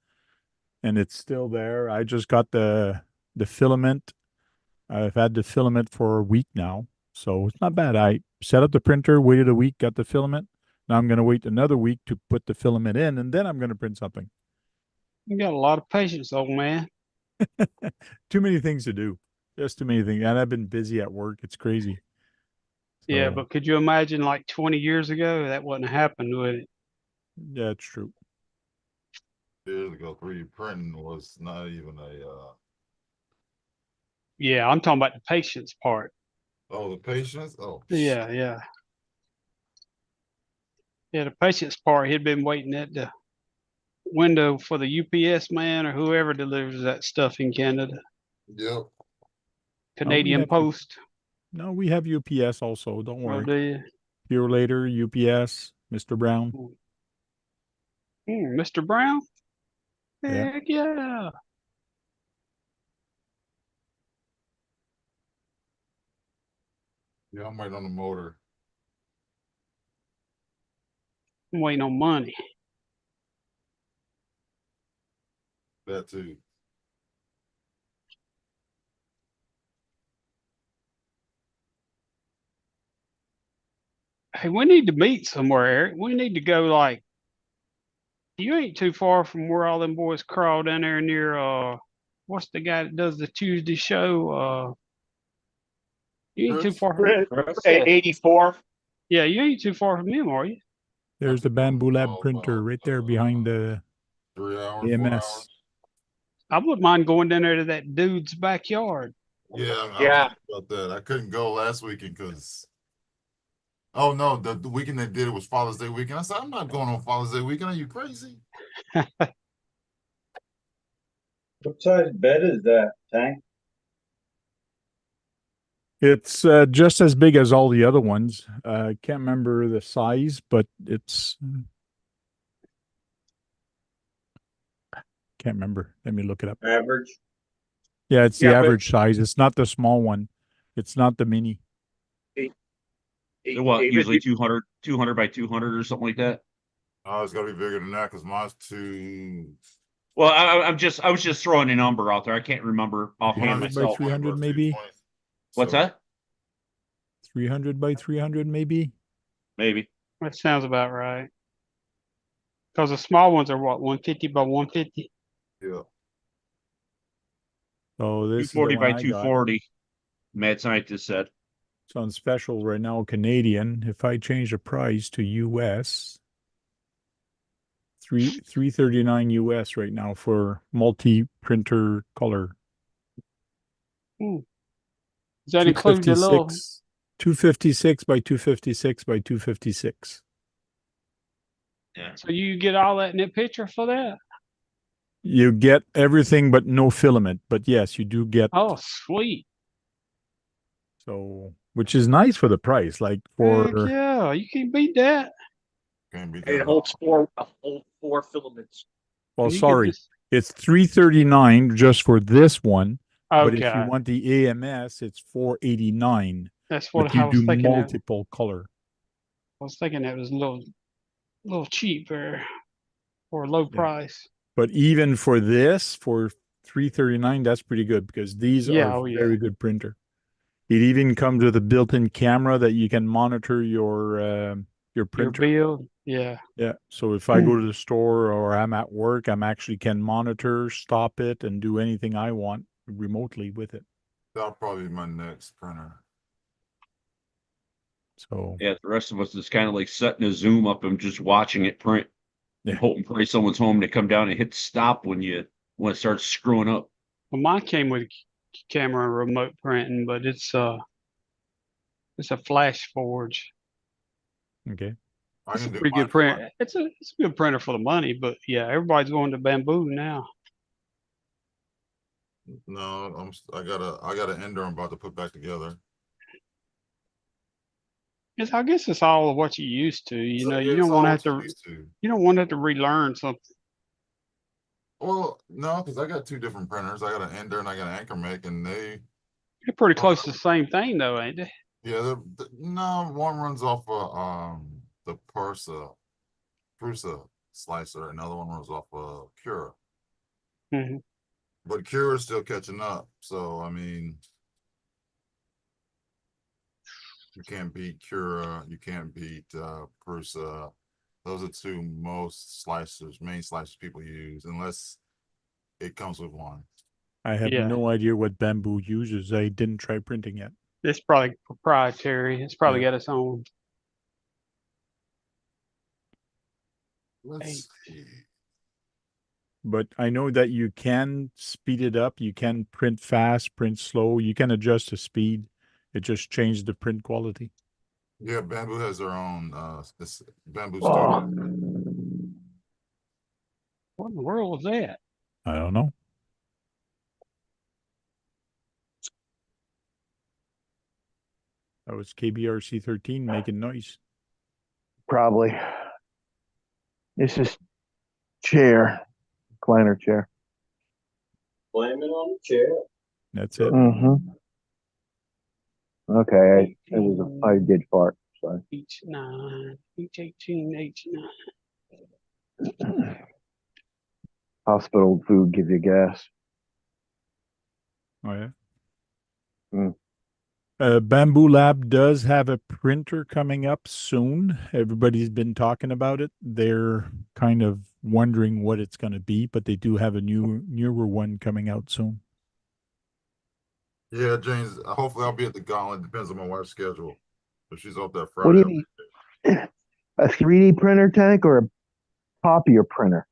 and it's still there." I just got the filament. I've had the filament for a week now, so it's not bad. I set up the printer, waited a week, got the filament. Now I'm going to wait another week to put the filament in, and then I'm going to print something. You got a lot of patience, old man. Too many things to do. Just too many things. And I've been busy at work. It's crazy. So, Yeah, but could you imagine like 20 years ago that wouldn't have happened, would it? yeah, it's true. Years ago, 3D printing was not even a Yeah, I'm talking about the patience part. oh, the patience? Oh, Yeah, yeah. Yeah, the patience part, he'd been waiting at the window for the UPS man or whoever delivers that stuff in Canada. Yep. Canadian Post. No, we have UPS also. Don't Oh, worry. do you? Here later, UPS, Mr. Brown. Mr. Brown? Yeah. Heck yeah. Yeah, I'm waiting on the motor. I'm waiting on money. That too. Hey, we need to meet somewhere, Eric. We need to go like, you ain't too far from where all them boys crawl down there near, what's the guy that does the Tuesday show? You ain't too far from 84. Yeah, you ain't too far from him, are you? There's the Bamboo Lab printer right there behind the 3 hours, 4 AMS. hours. I wouldn't mind going down there to that dude's backyard. Yeah, I was thinking about that. I couldn't go last weekend because oh no, the weekend they did it was Father's Day weekend. I said, I'm not going on Father's Day weekend. Are you crazy? What size bed is that, Tank? It's just as big as all the other ones. I can't remember the size, but it's can't remember. Let me look it up. Average? Yeah, it's the average size. It's not the small one. It's not the mini. What, usually 200 by 200 or something like that? Oh, it's gotta be bigger than that because mine's too. Well, I was just throwing a number out there. I can't remember offhand 300 by myself. 300 maybe. What's that? 300 by 300 maybe. Maybe. That sounds about right. Because the small ones are what, 150 by 150? Yeah. Oh, this is the 240 one by I got. 240. Mad Scientist said. It's on special right now, Canadian. If I change the price to US, $339 US right now for multi-printer color. Does that include the little? 256 by 256 by 256. Yeah. So you get all that in that picture for that? You get everything but no filament. But yes, you do get. Oh, sweet. So, which is nice for the price. Like Heck for. yeah, you can't beat that. Can't beat And it that. holds four filaments. Well, You get sorry, this- it's $339 just for this one. But if you Okay, want the AMS, it's $489. that's what But I you was do thinking. multiple color. I was thinking that was a little cheap or a low Yeah. price. But even for this, for $339, that's pretty good because these Yeah, are oh, yeah. very good printer. It even comes with a built-in camera that you can monitor your Your printer. build, yeah. Yeah. So if I go to the store or I'm at work, I'm actually can monitor, stop it, and do anything I want remotely with it. That'll probably be my next printer. So Yeah, the rest of us is kind of like setting a zoom up and just watching it print. Yeah. And hoping pray someone's home to come down and hit stop when it starts screwing up. Well, mine came with camera and remote printing, but it's a flash forge. okay. I It's a can do pretty mine good for my- print. It's a good printer for the money, but yeah, everybody's going to bamboo now. No, I got an ender I'm about to put back together. I guess it's all of what you used to. You know, you It's don't all want to what have you to. used to. You don't want to have to relearn something. Well, no, because I got two different printers. I got an ender and I got an Anchor Make, and they, They're pretty close to the same thing, though, ain't they? yeah, no, one runs off of the Prusa slicer, another one runs off of Cura. Mm-hmm. But Cura is still catching up. So I mean, you can't beat Cura, you can't beat Prusa. Those are two main slicers people use, unless it comes with one. I have Yeah. no idea what bamboo uses. I didn't try printing yet. It's probably proprietary. It's probably got its own. Let's see. But I know that you can speed it up. You can print fast, print slow. You can adjust the speed. It just changed the print quality. Yeah, Bamboo has their own this Bamboo Studio. What in the world was that? I don't know. That was KBRC 13 making noise. Probably. It's just chair, recliner chair. Blame it on the chair. That's it. Mm-hmm. Okay, I did fart. Sorry. H9, H18, H9. Hospital food gives you gas. Oh, yeah. Mm. Bamboo Lab does have a printer coming up soon. Everybody's been talking about it. They're kind of wondering what it's going to be, but they do have a newer one coming out soon. Yeah, James. Hopefully, I'll be at the Gauntlet. Depends on my wife's schedule. If she's off that What do Friday. you need? A 3D printer tank or a copier printer?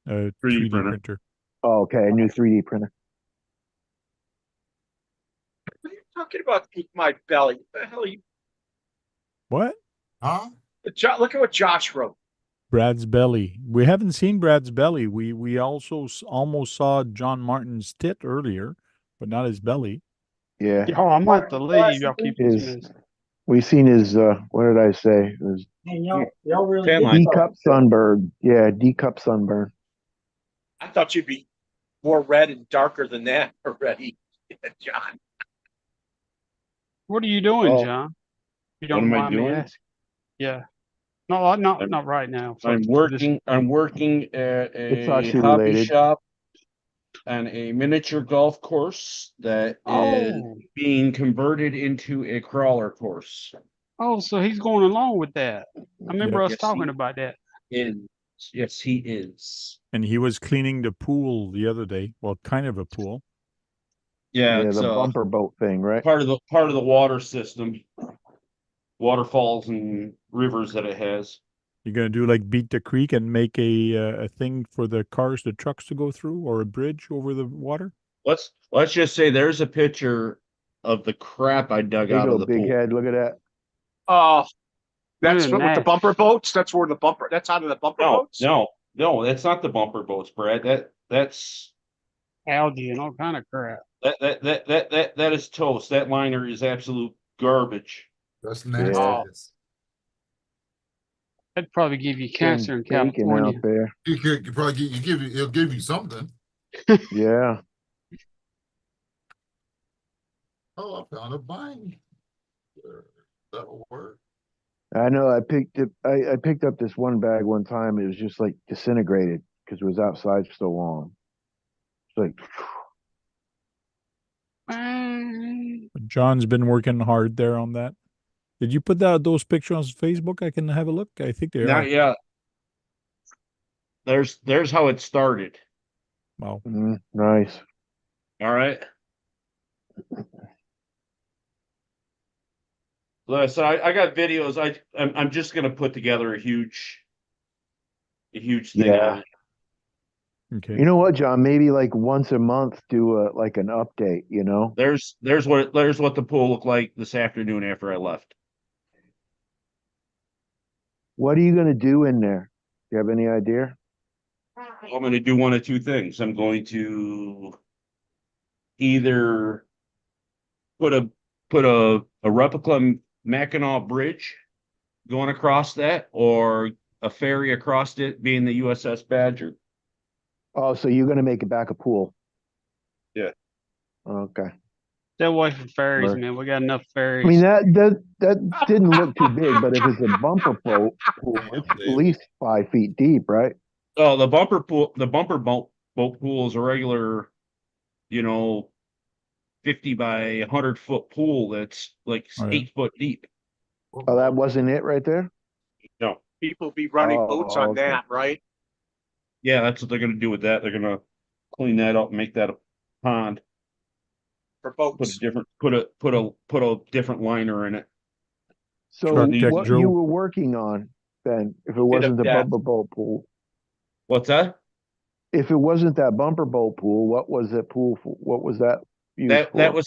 3D printer. Oh, okay, a new 3D printer. What are you talking about? Eat my belly. What the hell are you? What? Huh? Look at what Josh wrote. Brad's belly. We haven't seen Brad's belly. We also almost saw John Martin's tit earlier, but not his belly. Yeah. Oh, I'm about to leave. Y'all keep His, we seen his, what did I say? It was And y'all really Tan did line. D-cup sunburn. Yeah, D-cup sunburn. I thought you'd be more red and darker than that already, John. What are you doing, Oh, John? You what don't am I mind me doing? asking? Yeah. No, not right now. I'm working at It's a actually hobby related. shop on a miniature golf course that is being converted into a crawler course. Oh, so he's going along with that. I remember us Yes, talking he about that. Yes, he is. And he was cleaning the pool the other day. Well, kind of a pool. Yeah, Yeah, it's the bumper boat thing, right? part of the water system, waterfalls and rivers that it has. You're gonna do like beat the creek and make a thing for the cars, the trucks to go through, or a bridge over the water. Let's just say there's a picture of the crap I dug There you out go, of the big pool. head. Look at that. That's Look at with the that. bumper boats. That's where the bumper. That's out of the bumper boats. No, that's not the bumper boats, Brad. That's Algae and all kind of crap. that is toast. That liner is absolute garbage. That's Yeah. nasty. That'd probably give you cancer in Bacon California. out there. You could probably it'll give you something. Yeah. Oh, I found a bind. That'll work. I know. I picked up this one bag one time. It was just like disintegrated because it was outside so long. It's like, John's been working hard there on that. Did you put those pictures on Facebook? I can have a look. I think they are. Not yet. There's how it started. Wow. nice. All right. Like I said, I got videos. I'm just gonna put together a huge thing Yeah. on it. Okay. You know what, John? Maybe like once a month, do like an update. You know. There's what the pool looked like this afternoon after I left. What are you gonna do in there? Do you have any idea? I'm going to do one of two things. I'm going to either put a replica Mackinac Bridge going across that, or a ferry across it, being the USS Badger. Oh, so you're gonna make it back a pool? Yeah. Okay. Stay away from ferries, Right. man. We got enough I ferries. mean that didn't look too big, but if it's a bumper boat pool, it's at least 5 feet deep, right? Oh, the bumper boat pool is a regular, 50 by 100-foot pool that's like Oh, yeah. 8 foot deep. Oh, that wasn't it right there? No. People be running boats on okay. that, right? Yeah, that's what they're going to do with that. They're going to clean that up and make that a pond. For Put boats. a different liner in it. So Truck Tech what Joe. you were working on then, if it wasn't the death. bumper boat pool? What's that? If it wasn't that bumper boat pool, what was that pool for? What was that used for? That was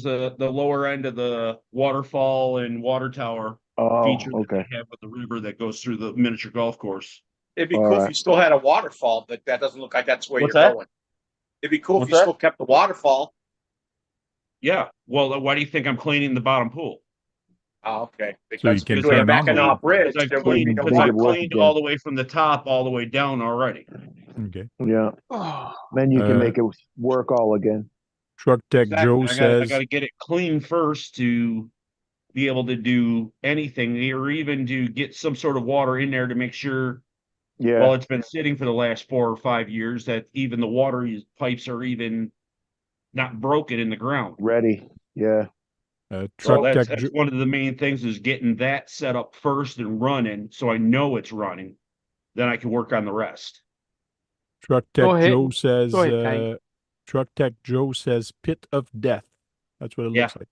the lower end of the waterfall and water tower feature that okay. they have with the river that goes through the miniature golf course. It'd be cool if you still had a waterfall, but that doesn't look like that's where What's you're that? going. It'd be cool What's if you that? still kept the waterfall. Yeah. Well, why do you think I'm cleaning the bottom pool? Oh, okay. So you Because can if we turn have on the Mackinac Bridge, Because there would be no Make it I've work cleaned again. all the way from the top all the way down already. Okay. Yeah. Then you can make it work all again. Truck Tech Joe I says got to get it clean first to be able to do anything, or even to get some sort of water in there to make sure. Yeah. Well, it's been sitting for the last 4 or 5 years that even the water pipes are even not broken in the ground. Ready. Yeah. Truck Tech That's one of the main things, is getting that set up first and running, so I know it's running. Then I can work on the rest. Truck Go Tech ahead. Joe says Go ahead, Hank. Truck Tech Joe says pit of death. That's what it looks like.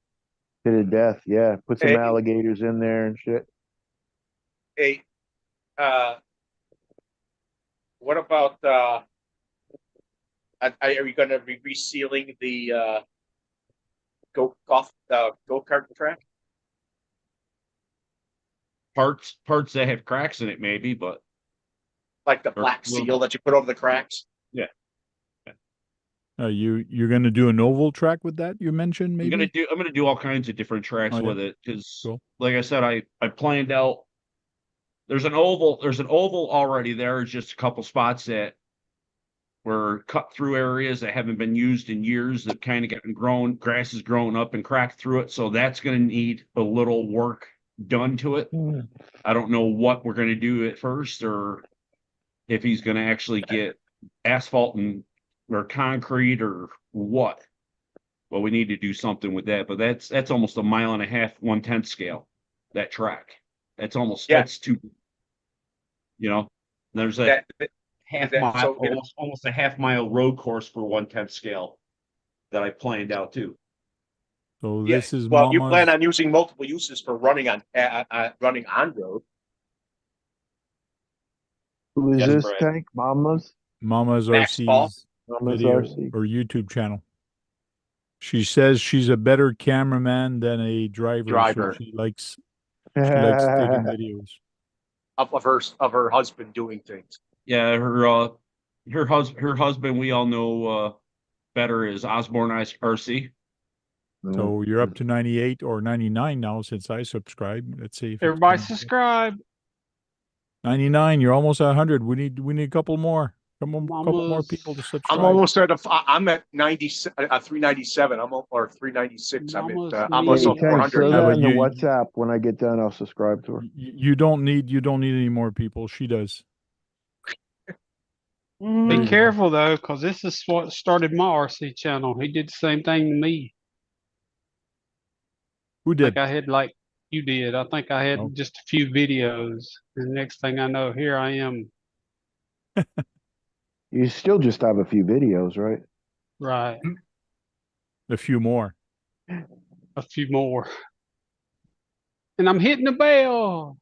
Pit of death. Yeah. Put some Hey. alligators in there and shit. Hey, what about are you going to be resealing the go-kart track? Parts that have cracks in it, maybe, but Like the black seal that you put over the cracks? Yeah. You're going to do an oval track with that? You mentioned maybe. I'm gonna do all kinds of different tracks with it, because, like I said, I planned out. There's an oval already there. Just a couple spots that were cut through areas that haven't been used in years, that kind of gotten grass has grown up and cracked through it. So that's going to need a little work done to it. I don't know what we're going to do at first, or if he's going to actually get asphalt or concrete or what. Well, we need to do something with that. But that's almost a 1.5 miles, 1/10 scale, that track. That's too, there's a half mile, almost a half-mile road course for 1/10 scale that I planned out too. So this is you plan on using multiple uses for running on road. Who is Yes, this Brad. tank? Mama's Mama's Max Paul. RC's Mama's video RC. or YouTube channel. She says she's a better cameraman than a driver. So she likes taking videos of her husband doing things. Yeah, her husband we all know better is Osborne RC. So you're up to 98 or 99 now since I subscribed. Let's see if Everybody subscribe. 99. You're almost at 100. We need a couple more. Couple more people to subscribe. I'm almost at I'm at 397. Or 396. I'm at almost Hey, 400. throw that in the WhatsApp. When I get done, I'll subscribe to her. You don't need any more people. She does. Be careful though, because this is what started my RC channel. He did the same thing to me. Who did? I had like you did. I think I had just a few videos, and next thing I know, here I am. You still just have a few videos, right? Right. A few more. A few more. And I'm hitting the bell.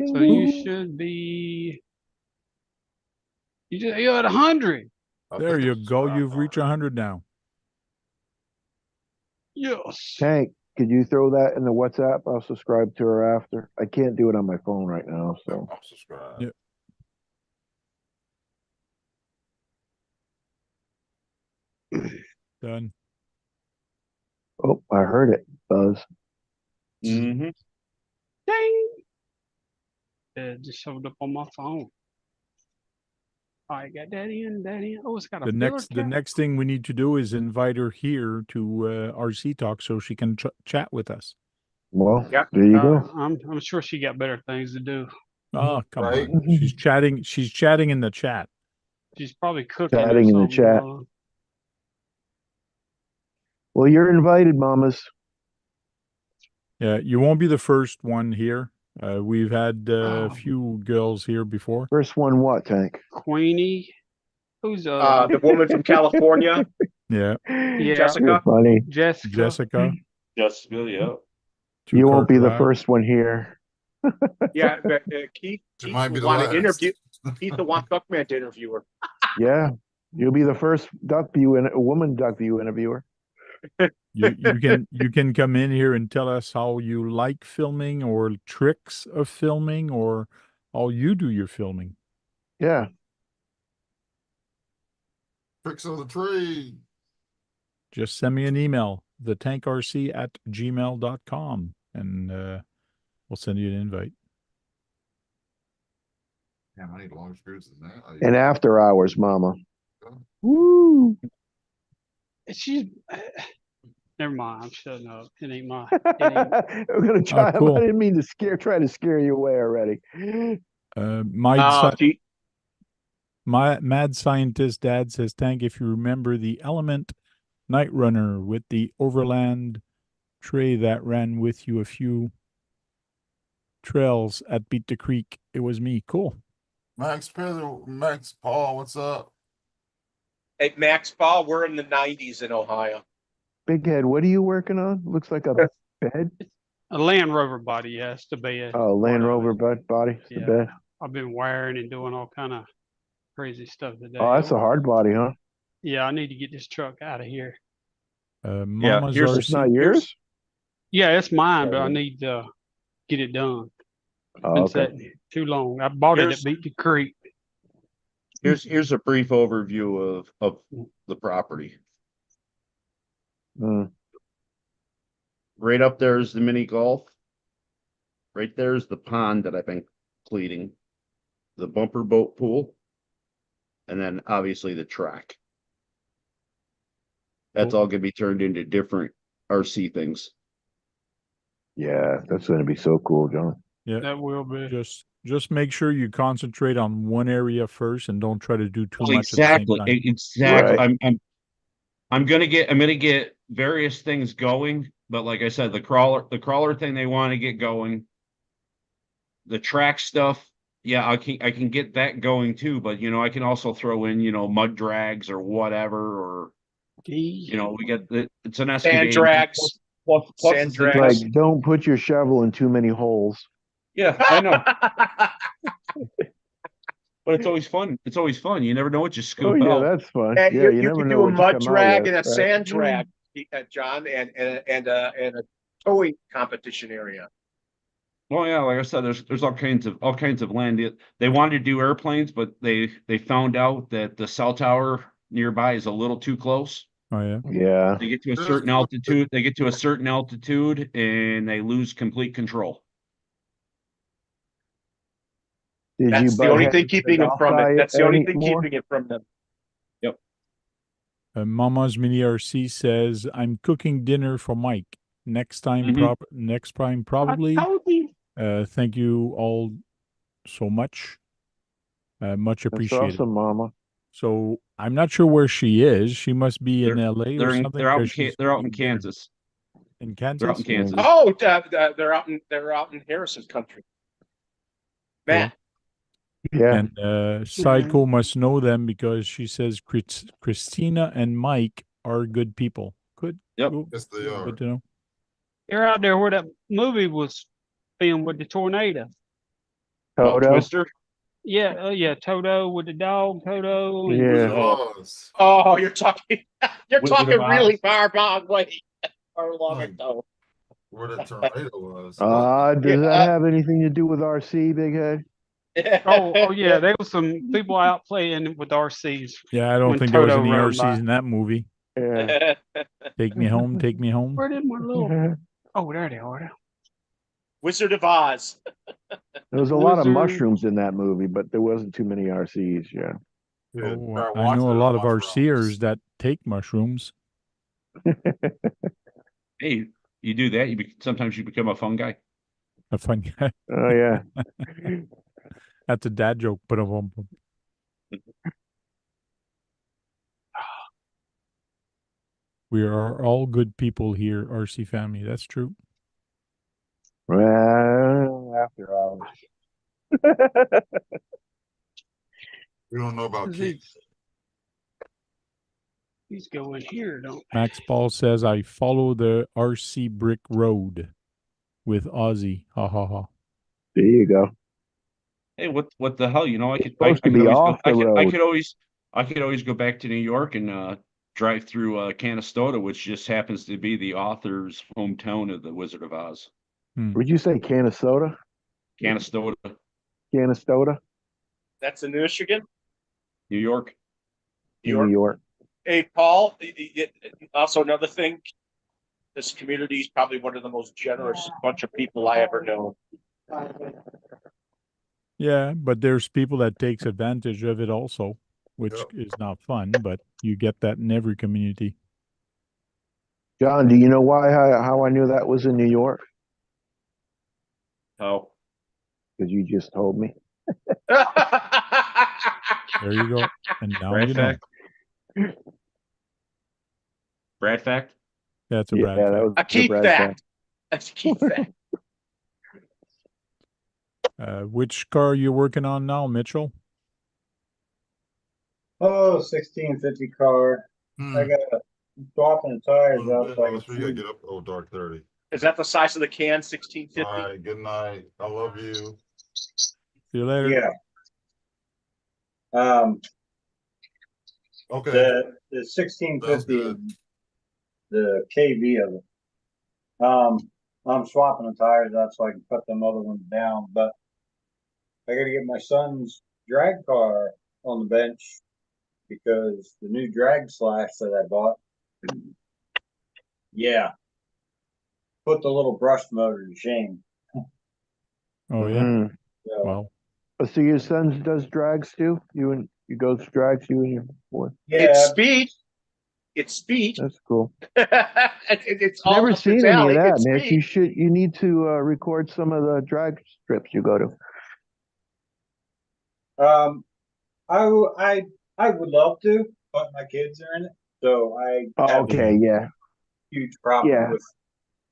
So you should be. You're at 100. There you go. You've reached 100 now. Yes. Tank, could you throw that in the WhatsApp? I'll subscribe to her after. I can't do it on my phone right now, so. I'll subscribe. Yep. Done. Oh, I heard it buzz. Mm-hmm. Dang. It just showed up on my phone. All right, got that in, that in. Oh, it's got a the next thing we need to do is invite her here to RC Talk so she can chat with us. Well, there you go. I'm sure she got better things to do. Oh, come on. She's chatting in the chat. She's probably cooking. Chatting in the chat. Well, you're invited, mamas. Yeah, you won't be the first one here. We've had a few girls here before. First one what, Tank? Queenie. Who's the woman from California? Yeah. Jessica. You're funny. Jessica. Yeah. You won't be the first one here. Yeah, but, Keith might be the want to last. interview. Keith the want Duckman to interview her. Yeah, you'll be the first woman duck view interviewer. You can come in here and tell us how you like filming or tricks of filming or how you do your filming. Yeah. Tricks of the trade. Just send me an email, thetankrc@gmail.com, and we'll send you an invite. Damn, I need long screws in that. And after hours, mama. Woo. She's never mind. I'm shutting up. It ain't my. I'm gonna try. Oh, cool. I didn't mean to try to scare you away already. My mad scientist dad says, Tank, if you remember the Element Night Runner with the overland tray that ran with you a few trails at Beat the Creek, it was me. Cool. Max Paul, what's up? Hey, Max Paul, we're in the 90s in Ohio. Big Head, what are you working on? Looks like a bed. A Land Rover body, yes, the bed. Oh, Land Rover body, the bed. I've been wiring and doing all kind of crazy stuff today. Oh, that's a hard body, huh? Yeah, I need to get this truck out of here. Mama's it's not yours? Yeah, it's mine, but I need to get it done. It's been sitting too long. I bought it at Beat the Creek. Here's a brief overview of the property. Right up there is the mini golf. Right there is the pond that I've been cleaning, the bumper boat pool, and then obviously the track. That's all going to be turned into different RC things. Yeah, that's going to be so cool, John. Yeah, that will be. Just make sure you concentrate on one area first and don't try to do too much Exactly. at the same time. Exactly. Right. I'm gonna get various things going, but like I said, the crawler thing they want to get going. The track stuff, yeah, I can get that going too, but I can also throw in, mud drags or whatever, or we get it's an sand drags. Plus sand drags. Like, don't put your shovel in too many holes. Yeah, I know. But it's always fun. It's always fun. You never know what you scoop Oh yeah, out. that's fun. And Yeah, you you never can know do a what you mud come out drag with, and a right? sand drag, John, and a towing competition area. Oh yeah, like I said, there's all kinds of land. They wanted to do airplanes, but they found out that the cell tower nearby is a little too close. Oh yeah. Yeah. They get to a certain altitude. They get to a certain altitude, and they lose complete control. Did you That's the butt only heads thing with the keeping them golf from it. guy That's the only thing anymore? keeping it from them. Yep. Mama's Mini RC says, "I'm cooking dinner for Mike. Next time, I probably. told you. Thank you all so much. Much That's appreciated." awesome, Mama. So I'm not sure where she is. She must be in LA or something. They're out in she's they're out in cooking dinner. Kansas. In Kansas? They're out in Kansas. Oh, they're out in Harrison's country. Matt. Yeah. And Psycho must know them because she says Christina and Mike are good people. Good. Yep. Cool. Yes, they are. Good to know. They're out there where that movie was filmed with the tornado. Toto? Twister. Yeah, yeah, Toto with the dog, Toto. And Yeah. Oh, you're talking Wizard of Oz. really far way. Far long ago. Where the tornado was. Does that have anything to do with RC, Big Head? oh yeah, there was some people out playing with RCs. Yeah, I don't when think there was Toto any rode RCs by. in that movie. Yeah. Take me home, take me home. Where did my little? Oh, there they are. Wizard of Oz. There was a lot of Wizard. mushrooms in that movie, but there wasn't too many RCs. Yeah. Oh, I know a lot of RCers that take mushrooms. Hey, you do that, sometimes you become a fun guy. A fun guy. Oh yeah. That's a dad joke, but we are all good people here, RC family. That's true. Well, after hours. We don't know about Keith. He's going here, don't? Max Paul says, "I follow the RC brick road with Ozzy." Ha ha ha. There you go. Hey, what the hell? You know, I could always go back to New York and drive through Canastota, which just happens to be the author's hometown of the Wizard of Oz. Would you say Canastota? Canastota. Canastota? That's in Michigan? New York. New York. Hey, Paul, also another thing, this community is probably one of the most generous bunch of people I ever know. Yeah, but there's people that takes advantage of it also, which is not fun, but you get that in every community. John, do you know how I knew that was in New York? Oh. Because you just told me. There you go. And now Brad you fact. know. Brad fact? Yeah, it's a Brad that fact. was A Keith fact. That's a Keith fact. Which car are you working on now, Mitchell? Oh, 1650 car. I got swapping tires out. We gotta get up. Oh, dark 30. Is that the size of the can, 1650? All right, good night. I love you. See you later. Yeah. Okay. The 1650, the KV of it. I'm swapping the tires out so I can put them other ones down, but I got to get my son's drag car on the bench because the new drag slash that I bought, yeah, put the little brush motor to shame. Oh yeah. So, Wow. So your son does drags too? You go drags, you and your boy? yeah, It's speed. It's speed. That's cool. It's all Never up seen his any alley. of that, It's Nick. speed. You need to record some of the drag strips you go to. I would love to, but my kids are in it, so I have a huge problem with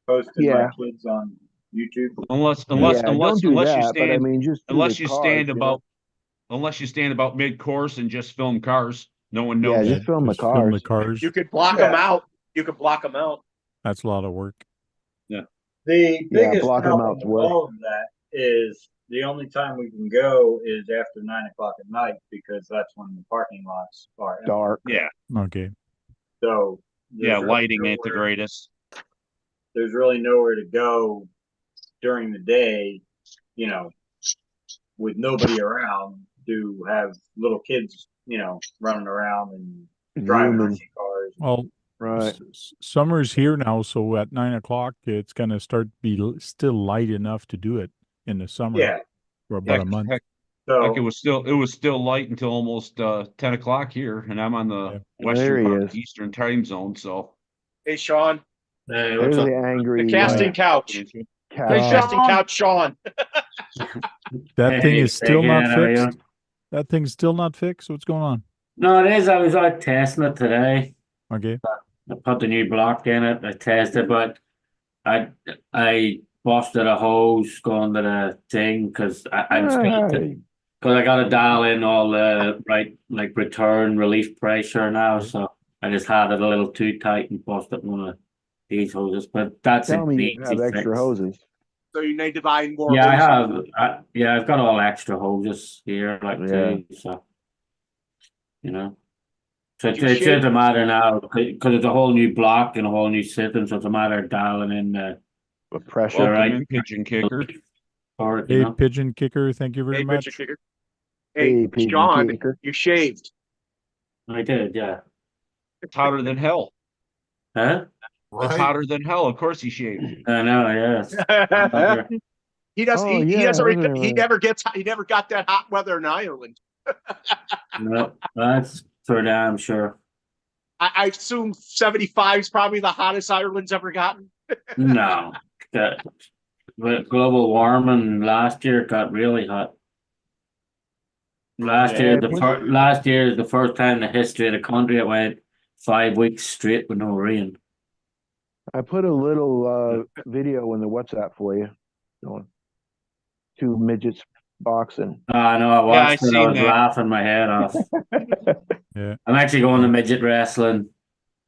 posting my kids on YouTube. Unless you stand about mid-course and just film cars, no one knows. Yeah, just film the cars. Film the cars. You could block them out. You could block them out. That's a lot of work. Yeah. The biggest blocking them problem out's with work. all of that is the only time we can go is after 9 o'clock at night because that's when the parking lots are empty. Dark. Yeah, Okay. So yeah, there's lighting really ain't the nowhere- greatest. There's really nowhere to go during the day, you know, with nobody around to have little kids, you know, running around and driving Zooming. RC cars. Well, Right. summer's here now, so at 9 o'clock, it's gonna start still light enough to do it in the summer Yeah. for about Heck, a month. heck, So Like it was still light until almost 10 o'clock here, and I'm on the Yeah. There western he part of is. the Eastern time zone, so Hey, Sean, Hey, There's what's up? the angry the casting couch. cat. The Wow. casting couch, Sean. That thing Hey, is still hey, not how are you? fixed. That thing's still not fixed. What's going on? No, it is. I was out testing it today. Okay. I put the new block in it. I tested, but I busted a hose going to the thing because I'm still Hey. because I got to dial in all the right like return relief pressure now. Okay. So I just had it a little too tight and busted one of these hoses. But that's Tell an me easy you have extra fix. hoses. So you need to buy more. Yeah, I hoses. have. Yeah, I've got all extra hoses here, like Yeah. too. So you know. So Did you it's shave- just a matter now because it's a whole new block and a whole new system. So it's a matter of dialing in the But pressure. Well, welcome right. in, pigeon kicker. for it, Hey, you know. pigeon kicker, thank you very Hey, much. Mr. Kicker. Hey, Hey, pigeon Sean, kicker. you shaved. I did, yeah. It's hotter than hell. Huh? It's Right? hotter than hell. Of course he shaved. I know, yes. He does. Oh, he yeah, doesn't. wasn't He it? never gets. He never got that hot weather in Ireland. No, that's for damn sure. I assume 75 is probably the hottest Ireland's ever gotten. No, but global warming last year got really hot. Last year, last year is the first time in the history of the country it went 5 weeks straight with no rain. I put a little video in the WhatsApp for you. Going 2 midgets boxing. I know, I Yeah, I watched it. I seen was that. laughing my head off. Yeah. I'm actually going to midget wrestling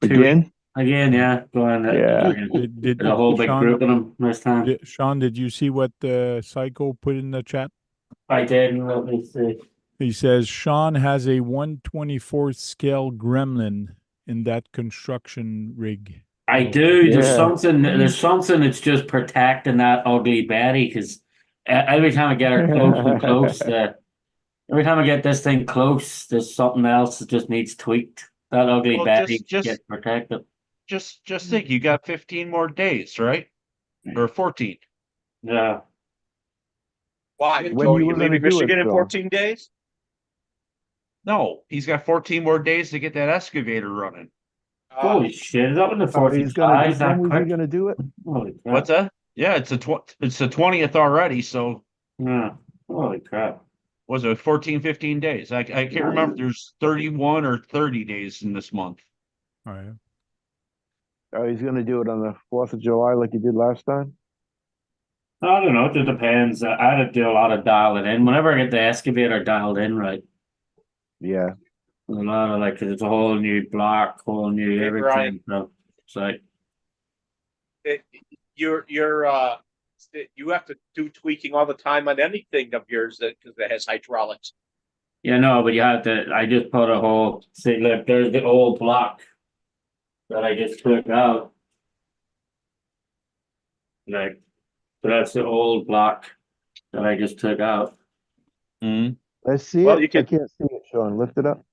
Again? again. Yeah, going. Yeah. Did There's a whole big Sean, group of them this time. Sean, did you see what Psycho put in the chat? I did. Let me see. He says Sean has a 1/24th scale gremlin in that construction rig. I Oh, do. There's Yeah. something. There's something that's just protecting that ugly Betty because every time I get her close and close, every time I get this thing close, there's something else that just needs tweaked. That ugly Well, Betty just- gets protected. Just think, you got 15 more days, right? Or 14. Yeah. Why? When Joe, you you were gonna leaving do it, Michigan in Phil? 14 days? No, he's got 14 more days to get that excavator running. Holy shit! Is that when the Oh, he's gonna 45 do, that when was he quick? gonna do it? Holy crap! What's that? Yeah, it's the 20th already. So Yeah. Holy crap! was it 14, 15 days? I can't remember. There's 31 or 30 days in this month. Oh, yeah. Oh, he's gonna do it on the 4th of July like he did last time? I don't know. It just depends. I had to do a lot of dialing in. Whenever I get the excavator dialed in, right? Yeah. A lot of like, 'cause it's a whole new block, whole new Hey, everything. Brian. So it's like, You're you have to do tweaking all the time on anything of yours because it has hydraulics. yeah, no, but you have to. I just put a whole. See, look, there's the old block that I just took out. Like, so that's the old block that I just took out. Mm-hmm. Let's see Well, it. you can- I can't see it, Sean. Lift it up.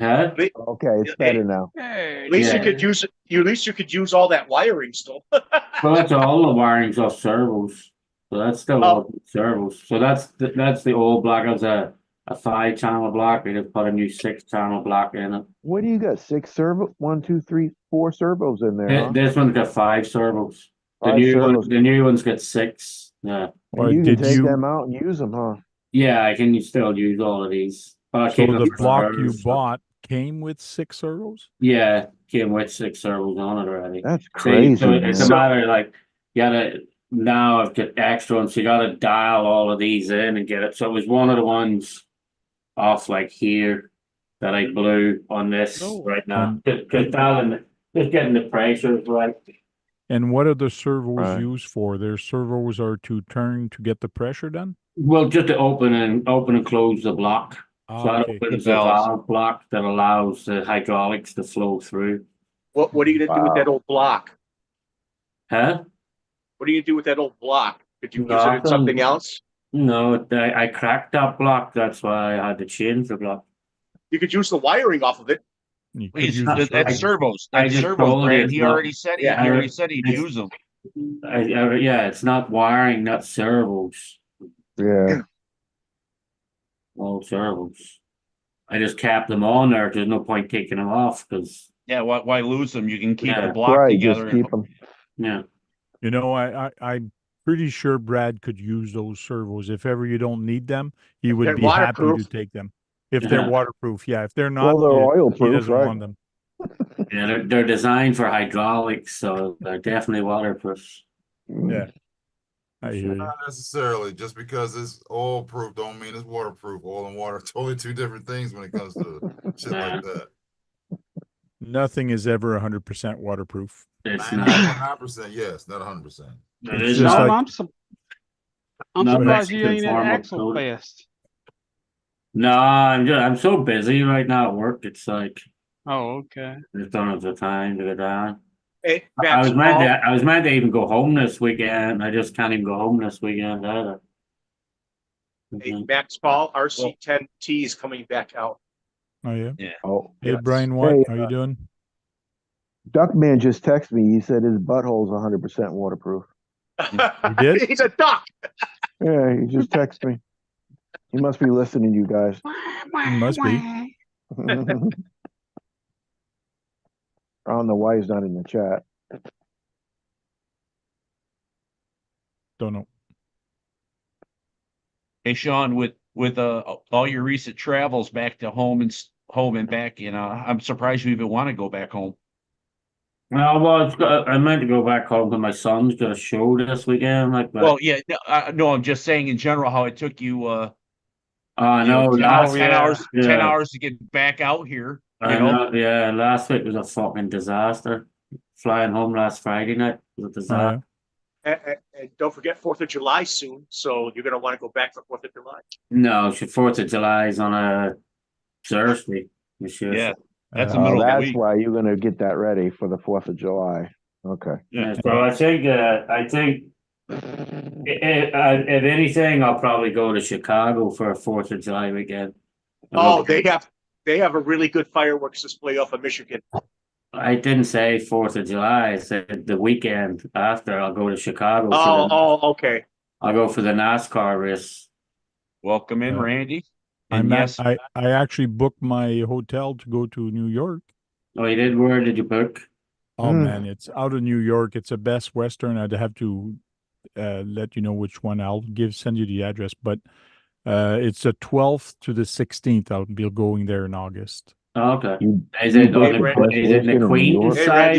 Huh? Okay, it's better now. At least Yeah. you could use it. At least you could use all that wiring still. Well, that's all the wiring's off servos. So that's still Oh. all servos. So that's the old block. It was a 5-channel block. We just put a new 6-channel block in it. What do you got? 6 servo? 1, 2, 3, 4 servos in there, huh? This one's got 5 servos. The 5 servos. the new one's got 6. Yeah. Or And you can did take you- them out and use them, huh? Yeah, I can still use all of these. But I So keep them the for block you servos. bought came with 6 servos? Yeah, came with 6 servos on it already. That's So crazy, so man. it's a matter of like, you gotta, now I've got extra ones, so you gotta dial all of these in and get it. So it was one of the ones off like here that I blew on this Oh. right now. Just dialing, just getting the pressures right. And what are the servos Right. used for? Their servos are to turn to get the pressure done? Well, just to open and close the block. So that Okay. opens The the valves. valve block that allows the hydraulics to flow through. What are you gonna do with that Wow. old block? Huh? What do you do with that old block? Could you use it in Nothing. something else? No, I cracked that block. That's why I had to change the block. You could use the wiring off of it. You could He's, use the that's servos. servos. I That's just servos, told you Brad. it's He not- already said Yeah. he already said he'd It's- use them. Yeah, it's not wiring, not servos. Yeah. All servos. I just capped them on there. There's no point taking them off because Yeah, why lose them? You can keep Yeah. the block Right. together. Just keep them. yeah. You know, I'm pretty sure Brad could use those servos. If ever you don't need them, he would they're be happy to waterproof. take them. If they're Yeah. waterproof, yeah. If they're Well, not, they're he oil-proof, doesn't right? want them. Yeah, they're designed for hydraulics, so they're definitely waterproof. Yeah. I hear you. Not necessarily. Just because it's oil proof don't mean it's waterproof. Oil and water are totally two different things when it comes to shit Yeah. like that. Nothing is ever 100% waterproof. It's not. 99%, yes, not 100%. It It's is just not. like- I'm No, surprised you Mexican ain't at farmer Axel code. Fest. No, I'm so busy right now at work. It's like Oh, okay. I don't have the time to go down. Hey, I Max was meant Paul, to. I was meant to even go home this weekend. I just can't even go home this weekend either. hey, Max Paul, RC10T is coming back out. Oh, yeah. Oh, Hey, Yes. Brian Watt, Hey, how you doing? Duckman just texted me. He said his butthole's 100% waterproof. You did? He's a duck. Yeah, he just texted me. He must be listening to you guys. He must be. I don't know why he's not in the chat. Don't know. Hey, Sean, with all your recent travels back to home and back, I'm surprised you even want to go back home. I meant to go back home because my son's got a show this weekend. Like, Well, yeah, no, I'm just saying in general how it took you, I know. 10 hours, yeah. 10 hours to get back out here. I know. Yeah, last week was a fucking disaster. Flying home last Friday night was a disaster. And don't forget 4th of July soon. So you're going to want to go back for 4th of July. No, 4th of July is on a Thursday. Yeah, that's the Oh, middle of the that's week. why you're going to get that ready for the 4th of July. Okay. Yeah, so I think if anything, I'll probably go to Chicago for a 4th of July weekend. Oh, they have a really good fireworks display off of Michigan. I didn't say 4th of July. I said the weekend after. I'll go to Chicago. Okay. I'll go for the NASCAR race. Welcome in, Randy. I And actually booked my hotel to go to New York. Oh, you did? Where did you book? Oh man, it's out of New York. It's a Best Western. I'd have to let you know which one. I'll send you the address, but it's the 12th to the 16th. I'll be going there in August. Oh, okay. Is it in the Queen side?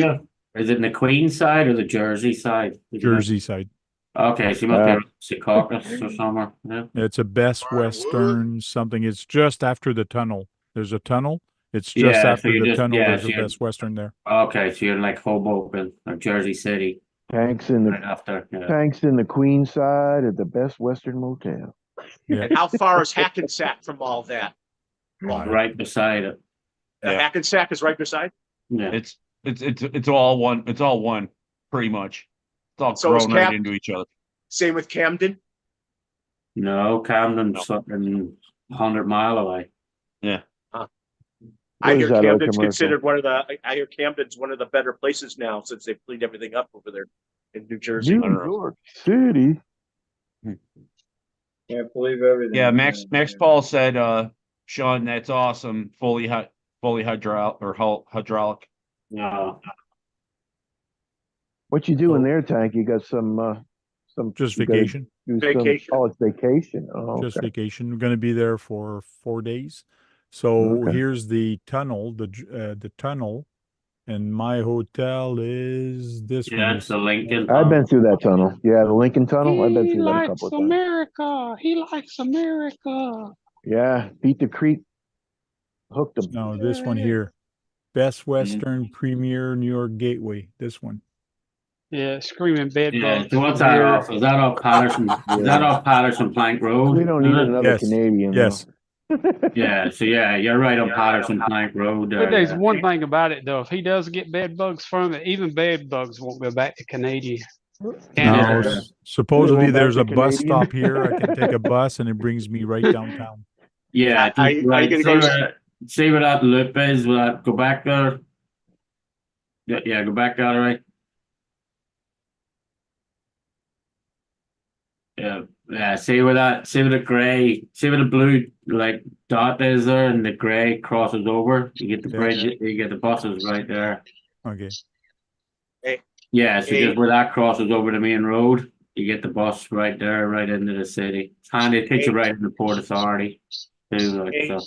Is it in the Queen side or the Jersey side? Jersey side. Okay, so you must be around Secaucus or somewhere. Yeah. It's a Best Western something. It's just after the tunnel. There's a tunnel. It's just after the tunnel. There's a Best Western there. Okay, so you're in like Hoboken or Jersey City. Tanks in the right after. Yeah. Tanks in the Queen side at the Best Western Motel. Yeah. And how far is Hackensack from all that? Right beside it. Hackensack is right beside. Yeah, it's all one. It's all one, pretty much. It's all So is grown right into each other. Same with Camden. no, Camden's fucking 100 mile away. Yeah. I hear Camden's considered one of the. I hear Camden's one of the better places now since they've cleaned everything up over there in New Jersey. New York City. Can't believe everything. Yeah, Max Paul said, Sean, that's awesome. Fully hydraulic. No. What you do in their tank? You got some Just you gotta vacation. do Vacation. Oh, it's vacation. Oh, Just okay. vacation. We're going to be there for 4 days. So Okay. here's the tunnel, the tunnel, and my hotel is this one. Yeah, it's the Lincoln. I've been through that tunnel. Yeah, the Lincoln Tunnel. I've been He through that a likes couple of times. America. He likes America. Yeah, beat the creek, hooked them. No, this one here. Best Western Premier New York Gateway. This one. Yeah, screaming bed Yeah, bugs. so what's from that here. off? Is that off Patterson? Is that off Patterson Plank Road? We don't need another Yes. Canadian. Yes. Yeah, so yeah, you're right on Patterson Plank Road But there. there's Yeah. one thing about it though. If he does get bed bugs from it, even bed bugs won't go back to Canadian. Now, Yeah. supposedly They won't there's a back to bus Canadian. stop here. I can take a bus and it brings me right downtown. Yeah, Are just you right. gonna See where that loop is. Will that go back there? Yeah, go back there, right? Yeah. See where the gray, see where the blue like dot is there, and the gray crosses over. You get the Yeah. bridge. You get the buses right there. Okay. Yeah, so Hey. just where that crosses over the main road, you get the bus right there, right into the city. It's handy. It takes you right into Port Authority too. Like so.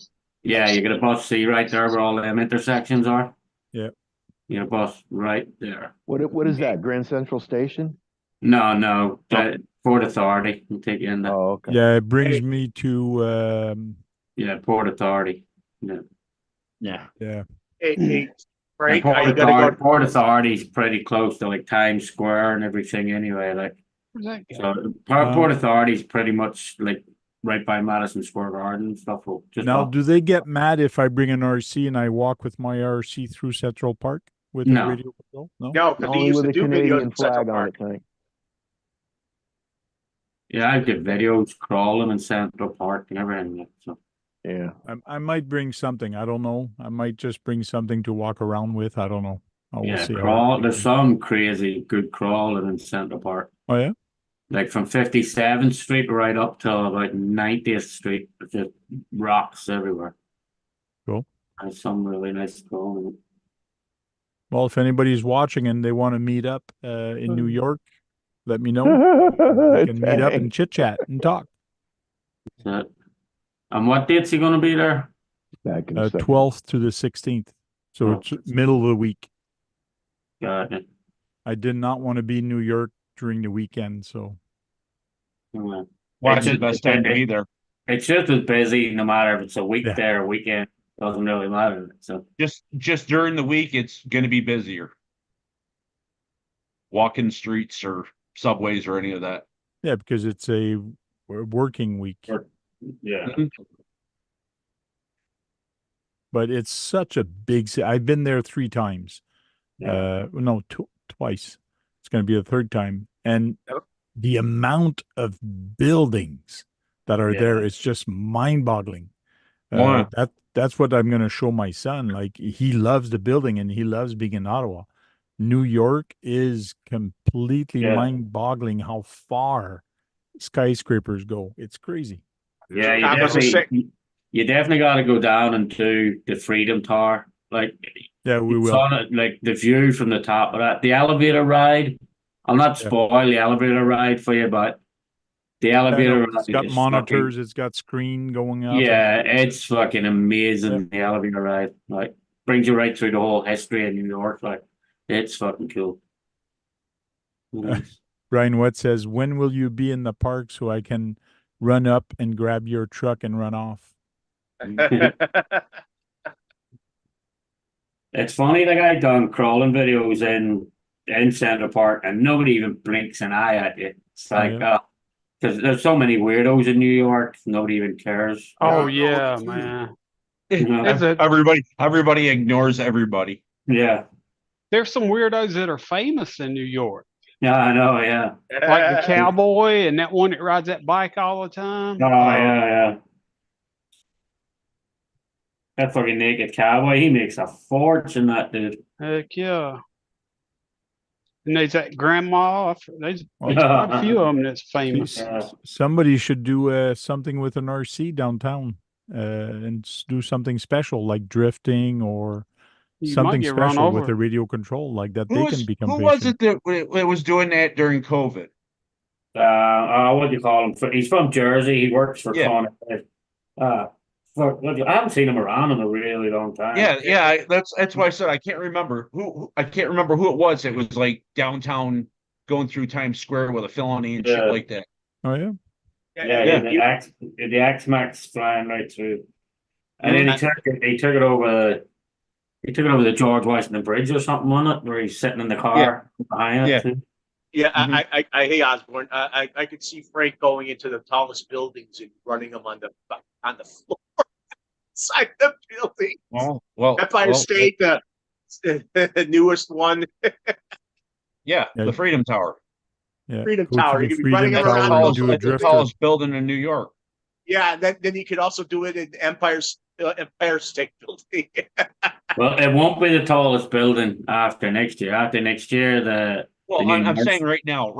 Yeah, you get a bus. See right there where all them intersections are. Yeah. You get a bus right there. What is that? Grand Central Station? No, Port Authority will take you in there. Oh, okay. Yeah, it brings me to Yeah, Port Authority. Yeah. Yeah. yeah. Hey, Frank, And are you gonna go? Port Authority's pretty close to like Times Square and everything anyway. Like Where's that go? so, Port Authority's pretty much like right by Madison Square Garden and stuff. Just Now, off. do they get mad if I bring an RC and I walk with my RC through Central Park with a No. radio control? No. No, because he Only used with to a do videos Canadian in Central flag on Park. it, Tank. Yeah, I get videos crawling in Central Park and everything. Like, so Yeah. I might bring something. I don't know. I might just bring something to walk around with. I don't know. We'll yeah, see. crawl. There's some crazy good crawling in Central Park. Oh yeah. Like from 57th Street right up to about 90th Street, it's just rocks everywhere. Cool. And some really nice crawling. Well, if anybody's watching and they want to meet up in New York, let me know. We can meet up and chit chat and talk. So, and what date's he going to be there? Back in a second. 12th to the 16th. So Oh. it's middle of the week. Got it. I did not want to be in New York during the weekend, so Well, Why it's is the just- best time to be there? It's just as busy no matter if it's a Yeah. weekday or weekend. Doesn't really matter. So Just during the week, it's gonna be busier. Walking streets or subways or any of that. yeah, because it's a working week. yeah. But it's such a big city. I've been there 3 times. No, twice. It's going to be the 3rd time. And the amount of buildings that are there is just mind-boggling. Wow. That's what I'm going to show my son. Like, he loves the building and he loves being in Ottawa. New York is completely mind-boggling how far skyscrapers go. It's crazy. Yeah, you definitely got to go down and do the Freedom Tower. Like, yeah, we will. On it, like the view from the top of that, the elevator ride. I'll not spoil the elevator ride for you, but the elevator ride. It's got monitors. It's got screen going up. Yeah, it's fucking amazing. The elevator ride, like, brings you right through the whole history of New York. Like, it's fucking cool. Brian Wett says, when will you be in the park so I can run up and grab your truck and run off? It's funny, like, I've done crawling videos in Central Park and nobody even blinks an eye at you. It's like, because there's so many weirdos in New York, nobody even cares. Oh yeah, man. Everybody ignores everybody. Yeah. There's some weirdos that are famous in New York. Yeah, I know, yeah. Like the cowboy and that one that rides that bike all the time. Oh, yeah. That fucking naked cowboy, he makes a fortune, that dude. Heck yeah. And there's that grandma. There's quite a few of them that's famous. Somebody should do something with an RC downtown and do something special like drifting or something special with a radio control like that. They can become Who was it that was doing that during COVID? What do you call him? He's from Jersey. He works for Connor. I haven't seen him around in a really long time. Yeah. That's why I said I can't remember who it was. It was like downtown going through Times Square with a felony and shit like that. Oh yeah. Yeah. The X-Max flying right through, and then he took it over. He took it over the George Washington Bridge or something on it, where he's sitting in the car behind it. Yeah, Mhm. hey Osborne, I could see Frank going into the tallest buildings and running them on the floor side of the building. Empire State, the newest one. Yeah, Yeah, the Freedom Tower. yeah. Freedom Go to Tower. the You could be Freedom running it That's the around. Tower and tallest. do a That's the drifter. tallest building in New York. Yeah, then you could also do it in Empire State Building. Well, it won't be the tallest building after next year. After next year, the Well, new I'm saying right now,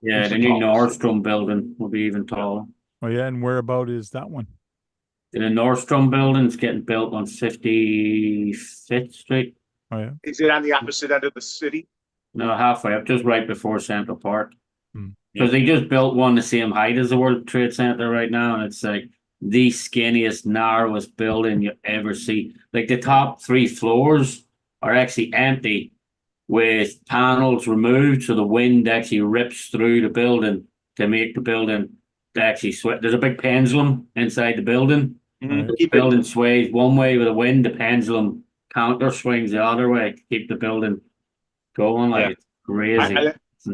yeah, it's the the new tallest. Nordstrom building will be even taller. Oh yeah, and whereabout is that one? The Nordstrom building's getting built on 55th Street. Oh yeah. Is it on the opposite end of the city? No, halfway up, just right before Central Park. Hmm. Because they just built one the same height as the World Trade Center right now, and it's like the skinniest, narrowest building you ever see. Like the top 3 floors are actually empty with panels removed, so the wind actually rips through the building to make the building to actually sweat. There's a big pendulum inside the building. Mhm. The building sways one way with the wind, the pendulum counter swings the other way to keep the building going. Like Yeah. it's crazy.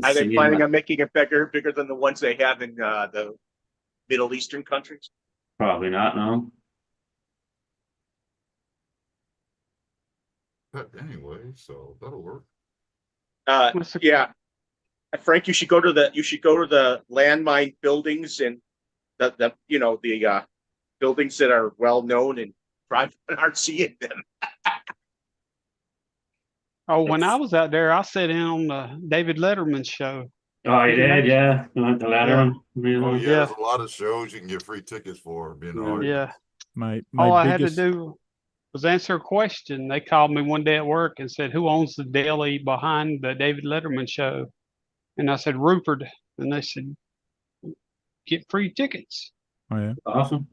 Are they planning on making it bigger than the ones they have in the Middle Eastern countries? Probably not, no. Anyway, so that'll work. Yeah, Frank, you should go to the landmine buildings and the buildings that are well known and drive an RC in them. Oh, when I was out there, I sat in on the David Letterman show. Oh, you did, yeah. You went to Letterman. Oh yeah, Yeah. there's a lot of shows you can get free tickets for being an audience. Yeah. My All I biggest had to do was answer a question. They called me one day at work and said, "Who owns the deli behind the David Letterman show?" And I said, "Rupert." And they said, "Get free tickets." oh yeah. Awesome.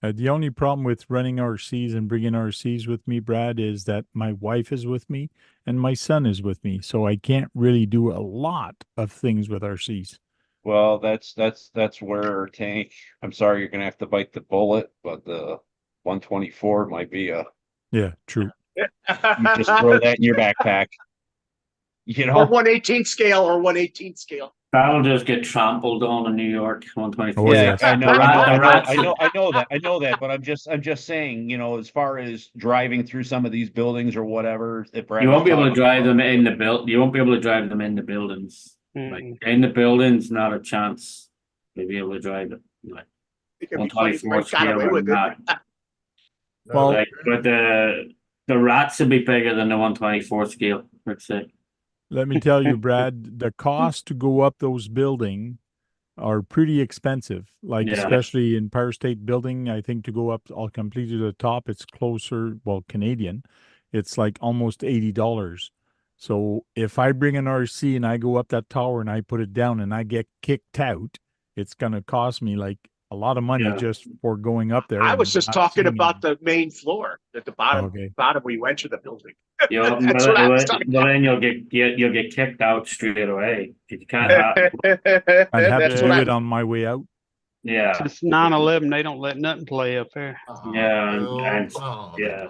The only problem with running RCs and bringing RCs with me, Brad, is that my wife is with me and my son is with me, so I can't really do a lot of things with RCs. Well, that's where Tank. I'm sorry, you're gonna have to bite the bullet, but the 124 might be a. Yeah, true. You just throw that in your backpack. You know, or 1/18 scale or 1/18 scale. That'll just get trampled on in New York, 124. Oh, yeah, yes. I know, The rat- the rats- I know that, but I'm just saying, as far as driving through some of these buildings or whatever, if You won't be able to drive them in the build. You won't be able to drive them in the buildings. Like in the buildings, not a chance. You'll be able to drive it. Like It can be funny if 124 Frank got scale away or with not. it. Well, Like, but the rats will be bigger than the 124 scale. Let's say. let me tell you, Brad, the cost to go up those buildings are pretty expensive. Like Yeah. especially in Empire State Building, I think to go up all completely to the top, it's closer. Well, Canadian, it's like almost $80. So if I bring an RC and I go up that tower and I put it down and I get kicked out, it's gonna cost me like a lot of money Yeah. just for going up there. I and was just not talking seeing about the main floor at the bottom. Okay. Bottom where you enter the building. Yeah, That's what I was talking well, then you'll get kicked out straight away. You can't have. I'd have That's to what do I. it on my way out. Yeah, Since 9/11, they don't let nothing play up there. yeah, yeah.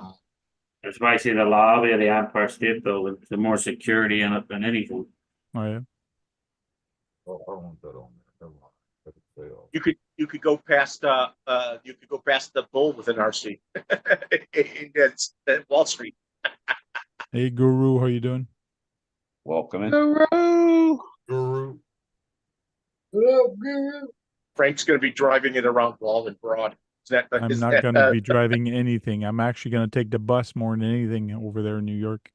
Especially the lobby of the Empire State Building. There's more security in it than anything. Oh yeah. Oh, I don't want that on there. Never mind. That could fail. You could go past the bull with an RC in Wall Street. Hey Guru, how you doing? welcome in. Guru. Guru. Frank's going to be driving it around Wall and Broad. I'm not going to be driving anything. I'm actually going to take the bus more than anything over there in New York.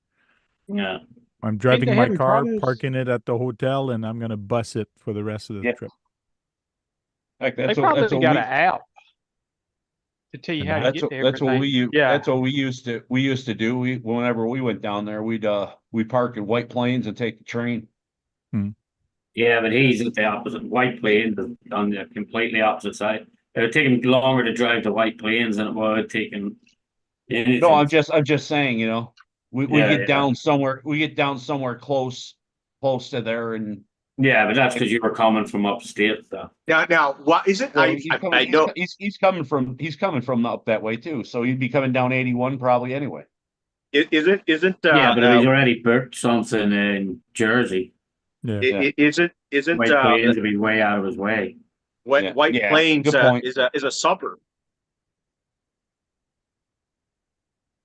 Yeah. I'm driving they my having car, problems? parking it at the hotel, and I'm going to bus it for the rest of the Yeah. trip. Like They that's probably what got an app to tell you And how to that's get what, to that's everything. what we use. Yeah. That's what we used to do. Whenever we went down there, we park in White Plains and take the train. Yeah, but he's at the opposite. White Plains is on the completely opposite side. It would take him longer to drive to White Plains than it would take him. No, I'm just saying, we Yeah, get yeah. down somewhere, close to there, and Yeah, but that's because you were coming from upstate, so. Now, what is it? well, I know. he's coming from up that way too, so he'd be coming down 81 probably anyway. Isn't Yeah, but if he's already booked something in Jersey, Yeah. Isn't White Plains would be way out of his way. White Plains is a suburb.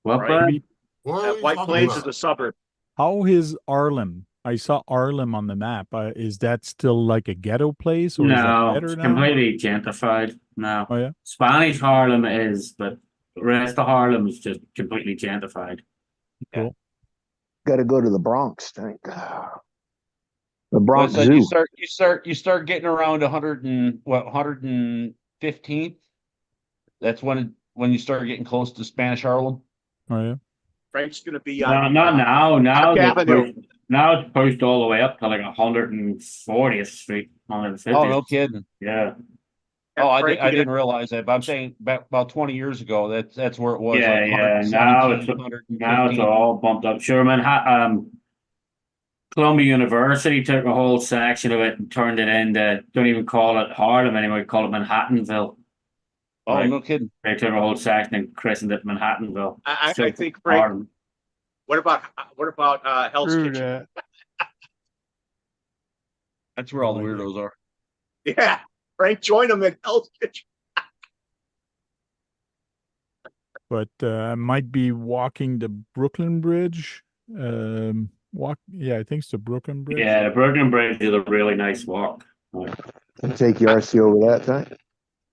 What, Right? bud? What are you White talking Plains about? is a suburb. How is Arlem? I saw Arlem on the map. Is that still like a ghetto place, or is that No, better it's now? completely gentrified. No. Oh yeah. Spanish Harlem is, but the rest of Harlem is just completely gentrified. Cool. Got to go to the Bronx, Tank. The Bronx So Zoo. you start getting around 115th. That's when you start getting close to Spanish Harlem. Oh yeah. Frank's going to be No, on. not now. Now Avenue. now it's pushed all the way up to like 140th Street, 150th. Oh, no kidding. Yeah. Oh, I didn't realize that, but I'm saying about 20 years ago, that's where it was. Yeah, like yeah. Now it's all bumped up. Sure, Columbia University took a whole section of it and turned it into, don't even call it Harlem anymore, call it Manhattanville. Oh, Right. no kidding. They took a whole section and christened it Manhattanville. I think Frank. Harlem. What about Hell's Screw Kitchen? that. That's where all the weirdos are. Yeah, Frank, join them in Hell's Kitchen. But I might be walking the Brooklyn Bridge. Yeah, I think it's the Brooklyn Bridge. Yeah, the Brooklyn Bridge is a really nice walk. Take your RC over that, Tank.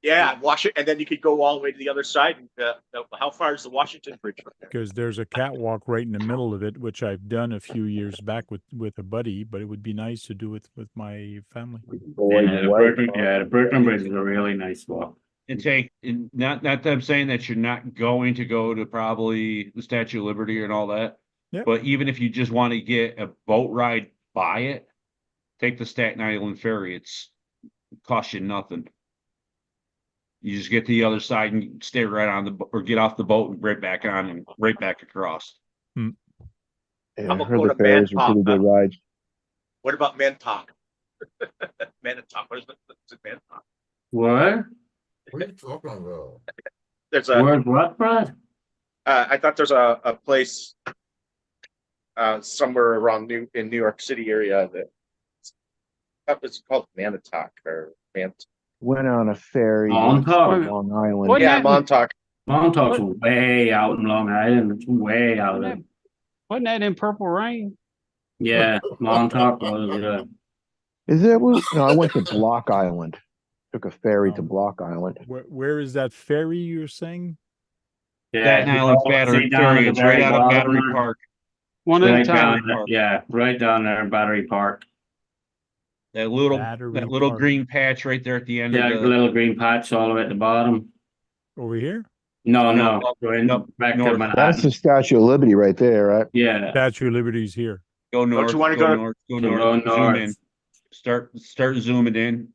Yeah, and then you could go all the way to the other side. And, how far is the Washington Bridge from there? Because there's a catwalk right in the middle of it, which I've done a few years back with a buddy. But it would be nice to do it with my family. The Brooklyn Bridge is a really nice walk. And not that I'm saying that you're not going to go to probably the Statue of Liberty and all that. Yep. But even if you just want to get a boat ride by it, take the Staten Island ferry. It costs you nothing. You just get to the other side and stay right on or get off the boat and right back on and right back across. Yeah, I'm I gonna heard go the to ferries are pretty good rides. What about Montauk? Montauk. What is it? Montauk. What? What are you talking about? There's a. Where's what, Brad? I thought there's a place somewhere around New York City area that it's called Montauk or Montauk. Went on a ferry Montauk. Long Island. Yeah, Montauk. Montauk's way out in Long Island. It's way out there. Wasn't that in Purple Rain? Yeah, Montauk was. Is that what? No, I went to Block Island. Took a ferry to Block Island. Where is that ferry you're saying? Yeah, Staten Island Battery Ferry. It's right out of Battery Park. One at a time. Yeah, right down there in Battery Park. That little green patch right there at the end. Yeah, of the little green patch all the way at the bottom. Over here? No, back to Manhattan. That's the Statue of Liberty right there, right? Yeah. Statue of Liberty's here. Go north. Don't you want to go north? Go north. Zoom in. Start zooming in.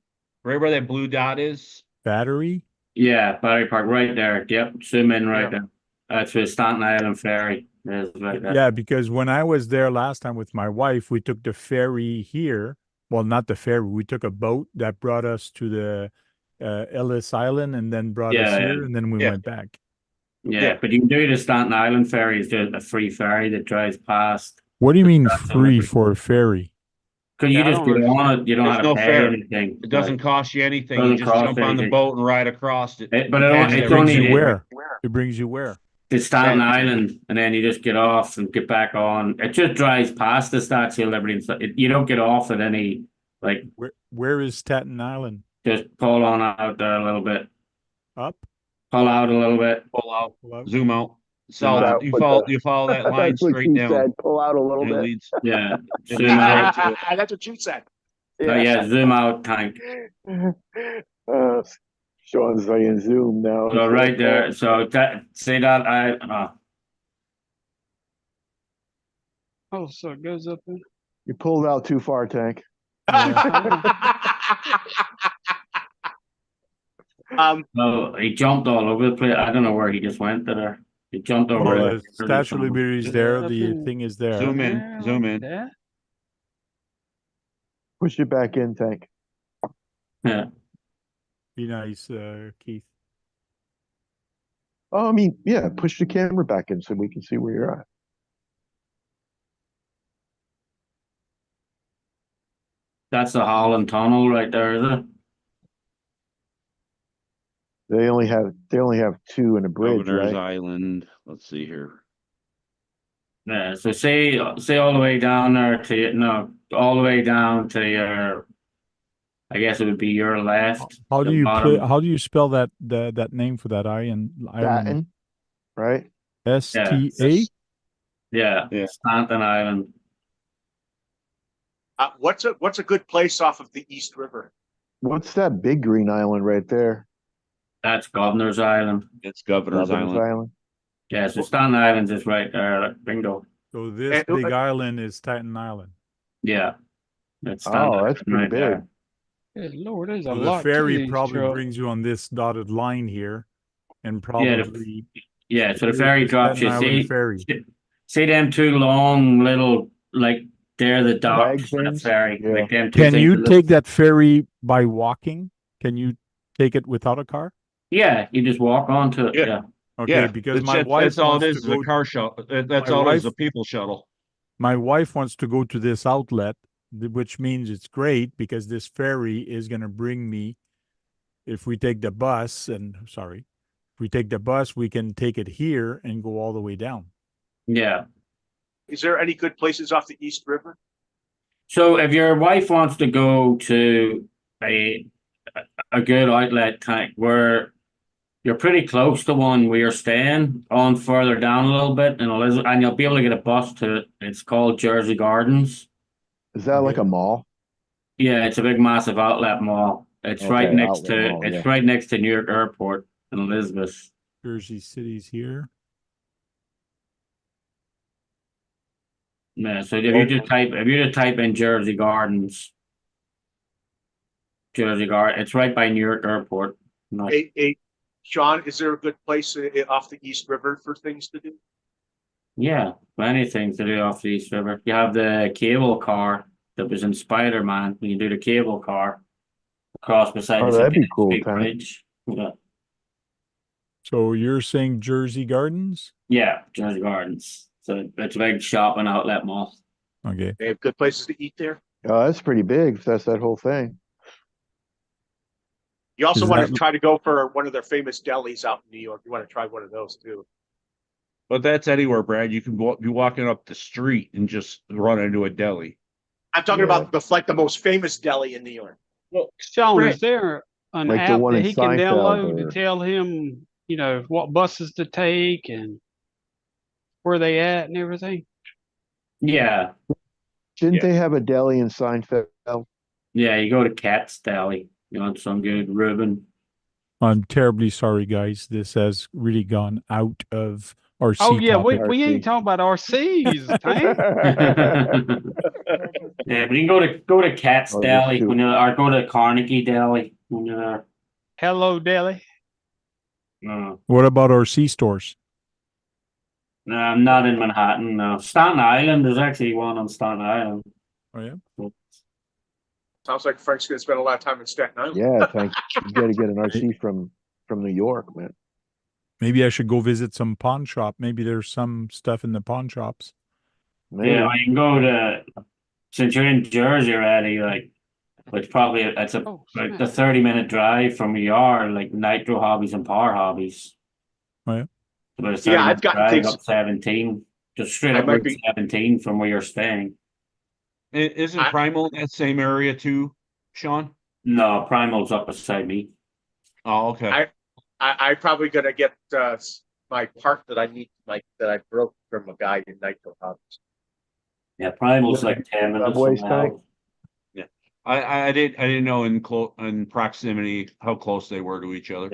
Right where that blue dot is. Battery? Yeah, Battery Park right there. Yep, zoom in right there. That's where Staten Island Ferry is right there. Yeah, because when I was there last time with my wife, we took the ferry here. Well, not the ferry. We took a boat that brought us to the Ellis Island and then brought us here, and then we went back. Yeah, but you can do the Staten Island ferry. It's just a free ferry that drives past. What do you mean free for a ferry? Because you just get on it. You don't have to pay anything. It doesn't cost you anything. You just jump on the boat and ride across it. But it brings you where? It brings you where? To Staten Island, and then you just get off and get back on. It just drives past the Statue of Liberty. You don't get off at any, like... Where is Staten Island? Just pull on out there a little bit. Up? Pull out a little bit. Pull out. Zoom out. So you follow that line straight down. Said, pull out a little bit. Yeah. Zoom out. That's what you said. Yeah, zoom out, Tank. Sean's saying zoom now. So right there. So see that Oh, so it goes up there. You pulled out too far, Tank. No, he jumped all over the place. I don't know where he just went there. He jumped over. The Statue of Liberty is there. The thing is there. Zoom in. Push it back in, Tank. Yeah. Be nice, Keith. Oh, I mean, yeah, push the camera back in so we can see where you're at. That's the Holland Tunnel right there, is it? They only have two in a bridge, Governor's right? Island. Let's see here. Yeah, so say all the way down there to no, all the way down to your, I guess it would be your left. How do the you bottom. how do you spell that name for that island? Staten, right? STA? Yeah, Yeah. Staten Island. What's a good place off of the East River? What's that big green island right there? That's Governor's Island. It's Governor's Island. Yeah, so Staten Island is right there. Like, bingo. So this big island is Staten Island. Yeah. That's Staten that's pretty right big. there. Good Lord, there's a So lot the ferry to these probably trucks. brings you on this dotted line here, and probably So the ferry drops you. Staten Island ferry. See them two long little, like, they're the docks for the ferry. Yeah. Like them two Can things you that take that ferry by walking? Can you take it without a car? Yeah, you just walk onto it. Yeah. Yeah. Okay, because my wife that's all wants it to is a go. car shuttle. That's My all it is wife- a people shuttle. My wife wants to go to this outlet, which means it's great because this ferry is going to bring me. If we take the bus, if we take the bus, we can take it here and go all the way down. Yeah. Is there any good places off the East River? So if your wife wants to go to a good outlet tank where you're pretty close to one where you're staying on further down a little bit and you'll be able to get a bus to it. It's called Jersey Gardens. Is that like a mall? Yeah, it's a big massive outlet mall. It's right Okay, next outlet to mall, it's yeah. right next to New York Airport in Elizabeth. Jersey City's here. Yeah, so if you just type in Jersey Gardens, it's right by New York Airport. No. Hey, Sean, is there a good place off the East River for things to do? Yeah, many things to do off the East River. You have the cable car that was in Spider-Man. You can do the cable car across beside Oh, the that'd be big cool, Tank. bridge. Yeah. So you're saying Jersey Gardens? Yeah, Jersey Gardens. So it's a big shopping outlet mall. Okay. They have good places to eat there. Oh, that's pretty big. If that's that whole thing. You also Is want that- to try to go for one of their famous delis out in New York. You want to try one of those too. But that's anywhere, Brad. You can be walking up the street and just run into a deli. I'm talking about the most famous deli in New York. Well, Sean, Right. is there an Like the app one that in he can Seinfeld download or- to tell him, what buses to take and where they at and everything? Yeah. Didn't they have a deli in Seinfeld? Yeah, you go to Cat's Deli. You want some good Reuben. I'm terribly sorry, guys. This has really gone out of our Oh yeah, we topic. ain't talking about RCs, Tank. Yeah, but you can go to Cat's Oh, Deli shoot. or go to Carnegie Deli when you're there. Hello, Deli. No, What about our C stores? no, I'm not in Manhattan. No, Staten Island. There's actually one on Staten Island. Oh yeah. Sounds like Frank's going to spend a lot of time in Staten Island. Yeah, Tank. You got to get an RC from New York, man. Maybe I should go visit some pawn shop. Maybe there's some stuff in the pawn shops. Maybe. Yeah, you can go to since you're in Jersey already. Like, it's probably it's a Oh, like shit. the 30-minute drive from where you are, like Nitro Hobbies and Power Hobbies. Oh, yeah. About a Yeah, I've 30-minute gotten drive things- up 17, just straight I up might Route be- 17 from where you're staying. Isn't I- Primal in that same area too, Sean? No, Primal's up beside me. Oh, okay. I'm probably going to get my part that I need, that I broke from a guy in Nitro Hobbies. Yeah, Primal's Yeah, like 10 minutes Subway from my steak. house. I didn't know in proximity how close they were to each other.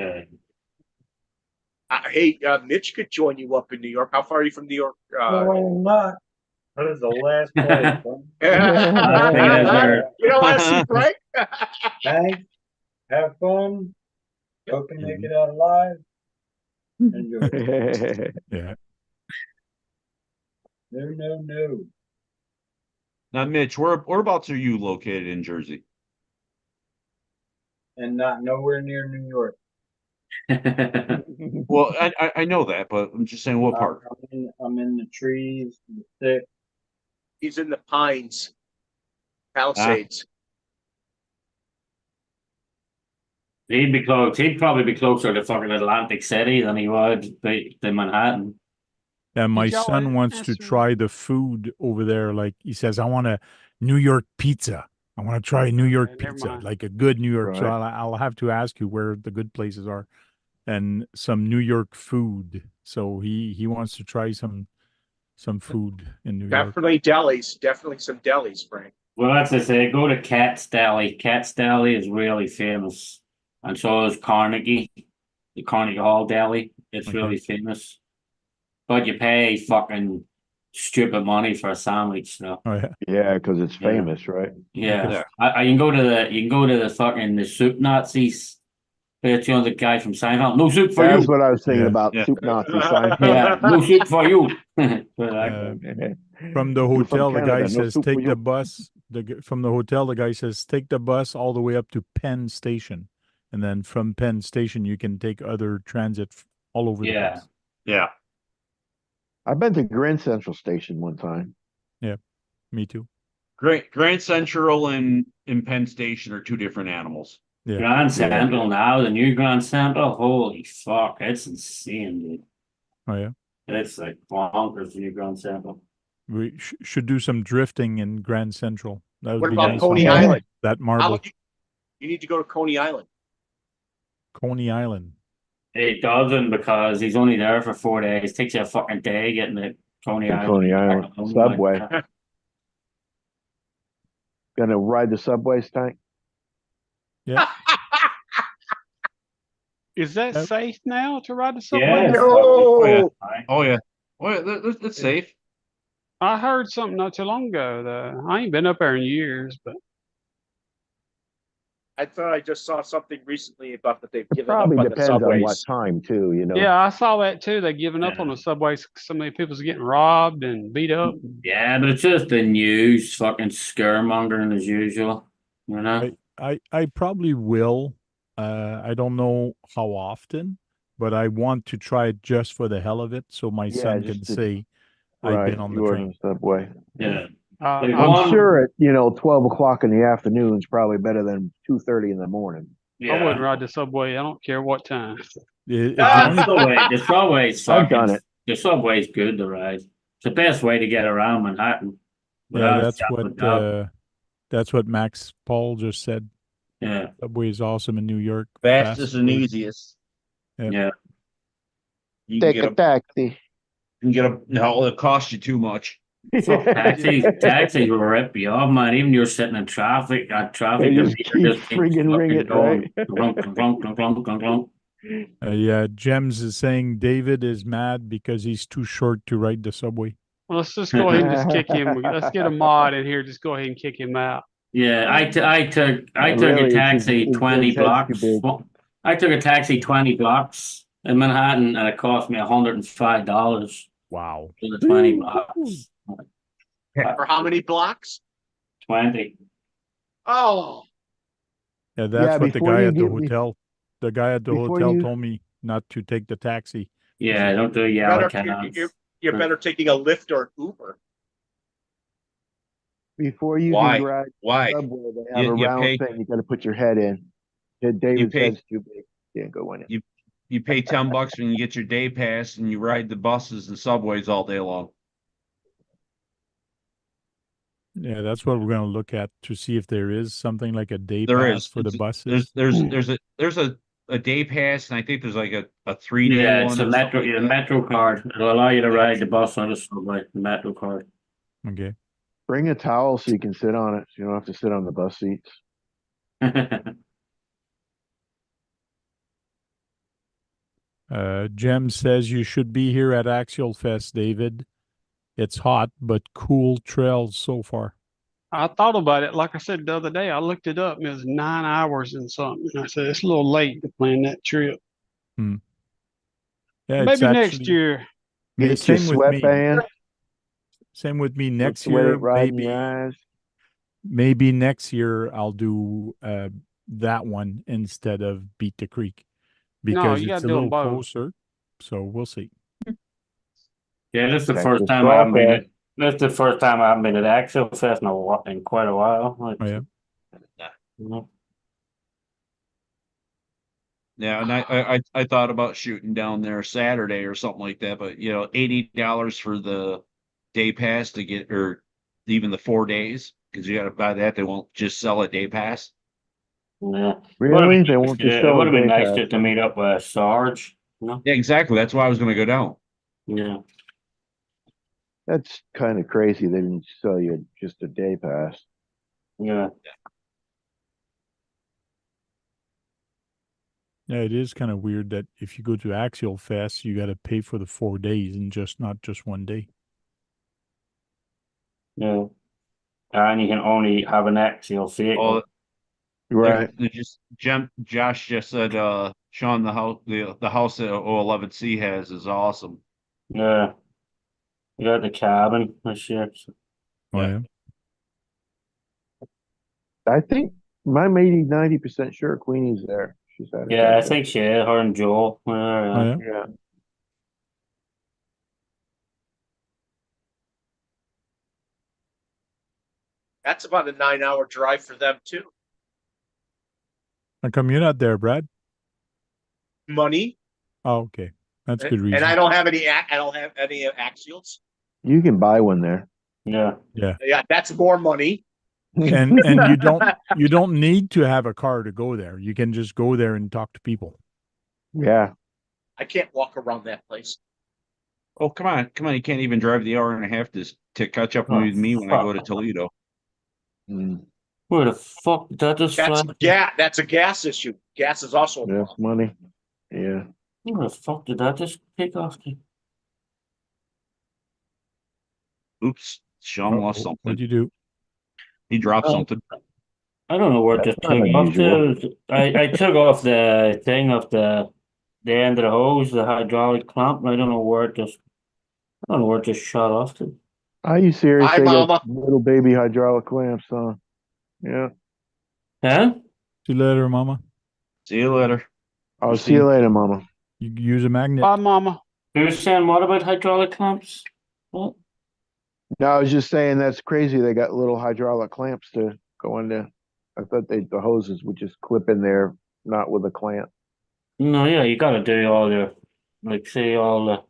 Yeah. Hey, Mitch could join you up in New York. How far are you from New York? No, I'm not. That is the last place. You don't want to see Frank? Thanks. Have fun. Hope you make it out alive. Enjoy. Yeah. No. Now, Mitch, whereabouts are you located in Jersey? And not nowhere near New York. Well, I know that, but I'm just saying what part. I'm in the trees, the thick. He's in the Pines, Palisades. He'd be close. He'd probably be closer to fucking Atlantic City than he would be to Manhattan. And my Did y'all son wants to answer- try the food over there. Like he says, I want a New York pizza. I want to try New York never pizza, mind. like a good New York. So Right. I'll have to ask you where the good places are, and some New York food. So he wants to try some food in New York. Definitely delis. Definitely some delis, Frank. Well, as I say, go to Cat's Deli. Cat's Deli is really famous, and so is Carnegie, the Carnegie Hall Deli. It's Okay. really famous, but you pay fucking stupid money for a sandwich. So Oh yeah. Yeah, because it's Yeah. famous, right? yeah, Yeah. I you can go to the fucking the soup Nazis. It's the guy from Seinfeld. No soup for That's you. what I was thinking Yeah. about. Yeah. Soup Nazi Seinfeld. Yeah, no soup for you. From the You're from hotel, the guy Canada, no says, soup for take the you. bus. From the hotel, the guy says, take the bus all the way up to Penn Station. And then from Penn Station, you can take other transit all over the Yeah. place. Yeah. I've been to Grand Central Station one time. Me too. Grand Central and Penn Station are two different animals. Yeah. Grand Central now, the new Grand Central. Holy fuck, it's insane, dude. Oh, yeah. It's like bonkers, the new Grand Central. We should do some drifting in Grand Central. That would What be about nice. Coney on Island? That How marble. would you need to go to Coney Island. Coney Island. It doesn't because he's only there for 4 days. Takes you a fucking day getting to Coney To Island. Coney Island. Oh my Subway. God. Gonna ride the subways, Tank? Yeah. Is that Yep. safe now to ride the subway? Yeah. now? No. Oh yeah. Well, it's safe. I heard something not too long ago. Though I ain't been up there in years, but I thought I just saw something recently about that they've given Probably up on the depends on what subways. time too, you know. yeah, I saw that too. They giving up on Yeah. the subways. So many people's getting robbed and beat up. Yeah, but it's just the news, fucking scaremongering as usual. You know? I probably will. I don't know how often, but I want to try it just for the hell of it, so my Yeah, son just can to- say I've Right, been on the you were train. on the subway. Yeah. I'm I'm sure at 12 o'clock in the afternoon is probably better than 2:30 in the morning. I wouldn't Yeah. ride the subway. I don't care what time. If The the only- subway's I've fucking, done it. the subway's good to ride. It's the best way to get around Manhattan. yeah, without a shadow of a doubt. that's what Max Paul just said. Yeah. Subway is awesome in New York. Fastest and way. easiest. Yeah. You can Take get a taxi. no, it'll cost you too much. Taxis will rip you off, man. Even you're sitting in traffic, They just keep friggin' ring it, right? Yeah, Jems is saying David is mad because he's too short to ride the subway. Well, let's just go ahead and just kick him. Let's get a mod in here. Just go ahead and kick him out. Yeah, I took Really, a it's taxi his 20 head's too blocks. big. I took a taxi 20 blocks in Manhattan, and it cost me $105 Wow. for the 20 blocks. For how many blocks? 20. Oh, Yeah, that's Yeah, what the before guy you at the get- hotel. The guy at the before hotel you- told me not to take the taxi. Yeah, don't do yellow better, cans. you're better taking a Lyft or Uber. Before you Why? can ride Why? the subway, they have You- a you round pay- thing. You got to put your head in. David's pay- head's too big. Can't go in it. You pay $10 and you get your day pass and you ride the buses and subways all day long. Yeah, that's what we're going to look at to see if there is something like a day There pass is for the It's- buses. there's a day pass and I think there's like a 3-day Yeah, one. it's a or metro, something yeah, like that. metro card. It'll allow you to ride the bus or the subway. The metro card. Okay. Bring a towel so you can sit on it. So you don't have to sit on the bus seats. Jem says you should be here at Axial Fest, David. It's hot, but cool trails so far. I thought about it. Like I said the other day, I looked it up and it was 9 hours and something. And I said, it's a little late to plan that trip. Yeah, it's Maybe next actually- year. Yeah, Get your same with me. sweatband. Same with me. Next Sweat year, it right in maybe your eyes. maybe next year I'll do that one instead of Beat the Creek because you it's gotta a do 'em little both. closer. So we'll see. Yeah, this is the Check first the time I haven't been Crawford. at. This is the first time I haven't been at Axial Fest in quite a while. Oh, yeah. You know. Yeah, and I thought about shooting down there Saturday or something like that, but you know, $80 for the day pass to get, or even the 4 days, because you got to buy that. They won't just sell a day pass. Yeah. Really? They won't just It sell would a have been day nice pass. just to meet up with Sarge. You know? Yeah, exactly. That's why I was going to go down. Yeah. That's kind of crazy. They didn't sell you just a day pass. Yeah. Yeah, it is kind of weird that if you go to Axial Fest, you got to pay for the 4 days and not just one day. Yeah. And you can only have an axial vehicle. Oh, Right. they just Josh just said, Sean, the house that 011C has is awesome. Yeah. You got the cabin this year. Oh, yeah. I think I'm 80, 90% sure Queenie's there. She's had it. Yeah, I think she is. Her and Joel. Oh, Yeah. yeah. Yeah. That's about a 9-hour drive for them too. How come you're not there, Brad? Money. Oh, okay. That's good reason. And I don't have any axials. You can buy one there. Yeah. Yeah. Yeah, that's more money. And you don't need to have a car to go there. You can just go there and talk to people. Yeah. I can't walk around that place. Oh, come on. You can't even drive the hour and a half to catch up with me when I go to Toledo. Mm. Where the fuck did that just fly? That's a gas issue. Gas is also That's money. Yeah. Where the fuck did that just pick off to? Oops. Sean lost something. What'd you do? He dropped something. I don't know where it That's just not took off unusual. to. I took off the thing of the end of the hose, the hydraulic clamp, and I don't know where it just. I don't know where it just shot off to. Are you serious? Hi, They got Mama. little baby hydraulic clamps on. Yeah. Huh? See you later, Mama. See you later. I'll see you later, Mama. You use a magnet. Bye, Mama. You were saying what about hydraulic clamps? What? No, I was just saying that's crazy. They got little hydraulic clamps to go in there. I thought the hoses would just clip in there, not with a clamp. No, yeah, you gotta do all your, like, say all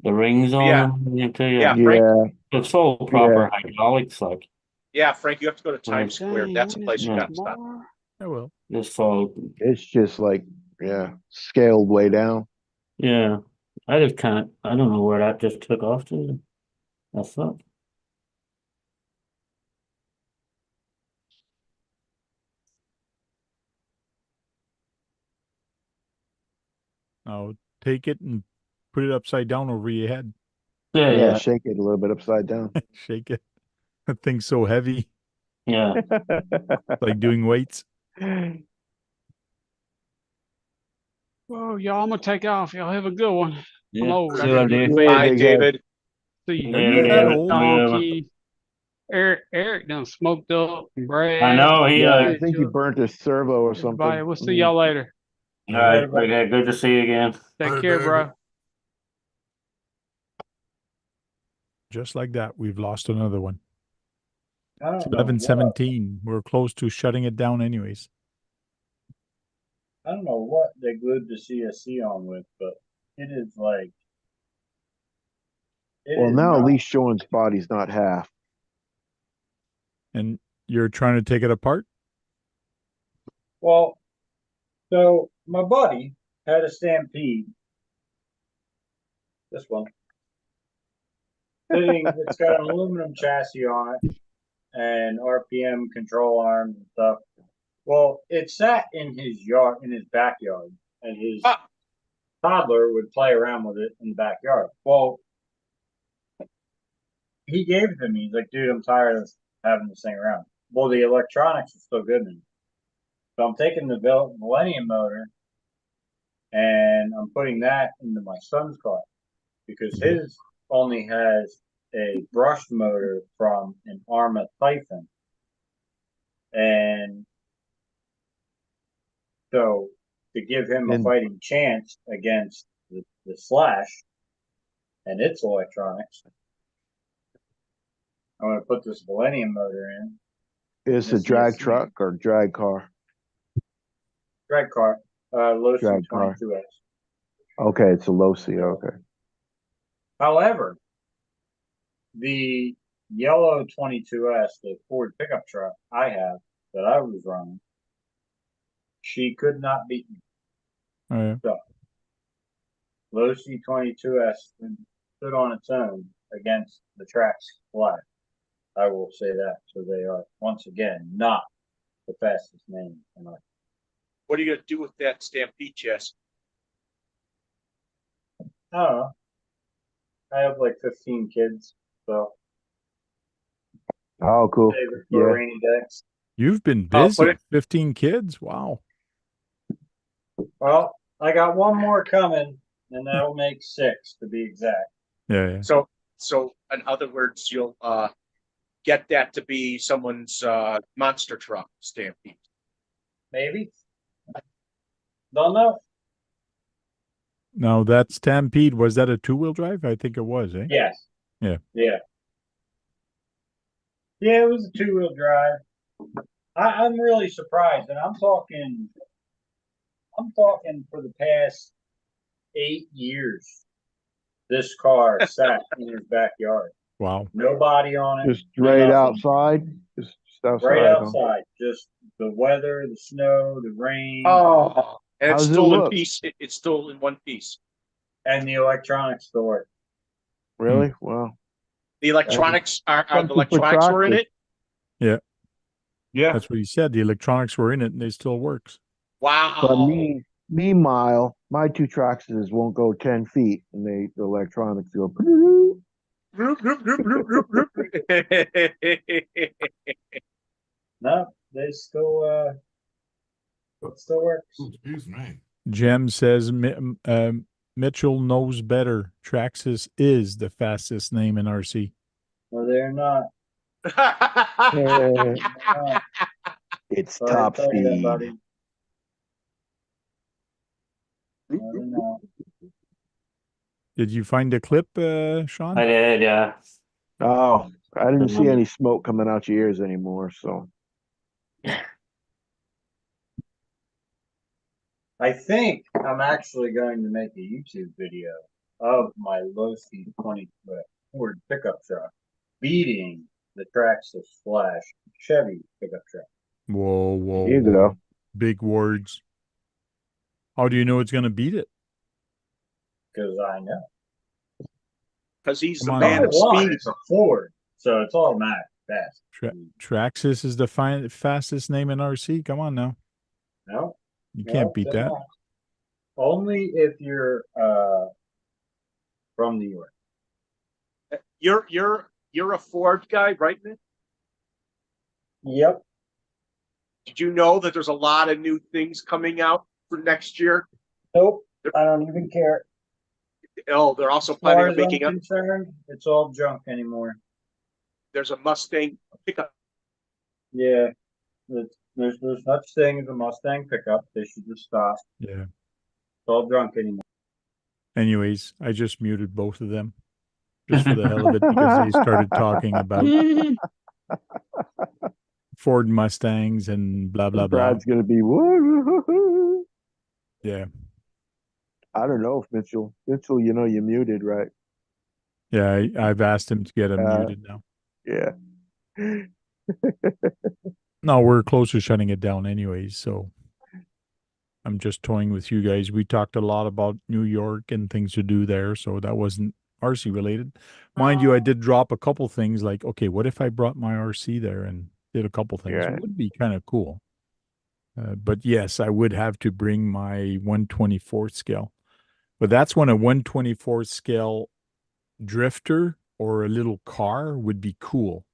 the rings on Yeah. them. Yeah, Yeah. Frank. Yeah. It's all proper hydraulics, like. Yeah, Frank, you have to go to Times Right. Square. That's a place you Yeah. got to stop. I will. Just all. It's just like, yeah, scaled way down. Yeah. I just can't. I don't know where that just took off to. That's up. Now take it and put it upside down over your head. Yeah, Yeah, yeah, shake it a little bit upside down. Shake it. That thing's so heavy. yeah. Like doing weights. Oh, y'all, I'm gonna take off. Y'all have a good one. I'm Yeah. old. I See you gotta later, get Dave. to Bye, bed. David. See you. Later, you that David. old? Donkey. Eric done smoked up. And Brad. I know he. Yeah, I think he burnt his servo or something. Everybody, we'll see y'all later. All right. Okay. Good to see you again. Take care, bro. Just like that, we've lost another one. I It's don't know 11:17. We're close to shutting it down anyways. I don't know what they glued the CSC on with, but it is like. Well, now at least Sean's body's not half. And you're trying to take it apart? Well, so my buddy had a Stampede. This one. It's got an aluminum chassis on it and RPM control arms and stuff. Well, it sat in his yard, in his backyard, and his toddler would play around with it in the backyard. Well, he gave it to me. He's like, dude, I'm tired of having this thing around. Well, the electronics are still good in it. So I'm taking the Millennium motor and I'm putting that into my son's car because his only has a brushed motor from an Arma Typhon. And so to give him a fighting chance against the Slash and its electronics, I'm going to put this Millennium motor in. Is it a drag truck or drag car? Drag car. Low C Drag car. 22S. Okay, it's a low C. Okay. However, the yellow 22S, the Ford pickup truck I have that I was running, she could not beat me. Oh, yeah. So, low C 22S stood on its own against the Trax Flash. I will say that. So they are once again not the fastest name. What are you gonna do with that Stampede chest? I don't know. I have like 15 kids, so Oh, cool. save it Yeah. for rainy days. You've been busy. 15 kids. Wow. Well, I got one more coming, and that'll make 6 to be exact. Yeah. So in other words, you'll get that to be someone's monster truck Stampede. Maybe. Don't know. Now that Stampede, was that a 2-wheel drive? I think it was, eh? Yes. Yeah. Yeah. Yeah, it was a 2-wheel drive. I'm really surprised, and I'm talking for the past 8 years. This car sat in his backyard. Wow. Nobody on it. Just right outside. Just outside. Right huh? outside. Just the weather, the snow, the rain. Oh, and How's it's it still in look? piece. It's still in one piece. And the electronics store. Really? Wow. The electronics are the Something for electronics were in tractors. it. Yeah. Yeah. That's what he said. The electronics were in it and it still works. Wow. But meanwhile, my 2 Traxxas won't go 10 feet, and the electronics go. No, they still it still works. Excuse me. Jem says Mitchell knows better. Traxxas is the fastest name in RC. No, they're not. It's Sorry top to tell you that, speed. buddy. No, they're not. Did you find a clip, Sean? I did, yeah. Oh, I didn't see any smoke coming out your ears anymore. So I think I'm actually going to make a YouTube video of my low speed 20-foot Ford pickup truck beating the Traxxas Flash Chevy pickup truck. Whoa, whoa, there you whoa. go. Big words. How do you know it's going to beat it? Because I know. Because he's Come the on man now. of speed. It's a Ford, so it's automatic fast. Traxxas is the fastest name in RC. Come on now. No, You can't beat they're that. not. Only if you're from New York. You're a Ford guy, right, man? Yep. Did you know that there's a lot of new things coming out for next year? Nope. I don't even care. Oh, they're also As far planning on as I'm making up. concerned, it's all junk anymore. There's a Mustang pickup. Yeah. There's no such thing as a Mustang pickup. They should just stop. Yeah. It's all junk anymore. Anyways, I just muted both of them just for the hell of it because they started talking about Ford Mustangs and blah, blah, blah. Brad's going to be, woo. Yeah. I don't know if Mitchell, you know, you muted, right? Yeah. I've asked him to get him muted now. Yeah. No, we're close to shutting it down anyways. So I'm just toying with you guys. We talked a lot about New York and things to do there. So that wasn't RC related. Mind you, I did drop a couple things like, okay, what if I brought my RC there and did a couple things? Yeah. It would be kind of cool. But yes, I would have to bring my 1/24 scale. But that's when a 1/24 scale drifter or a little car would be cool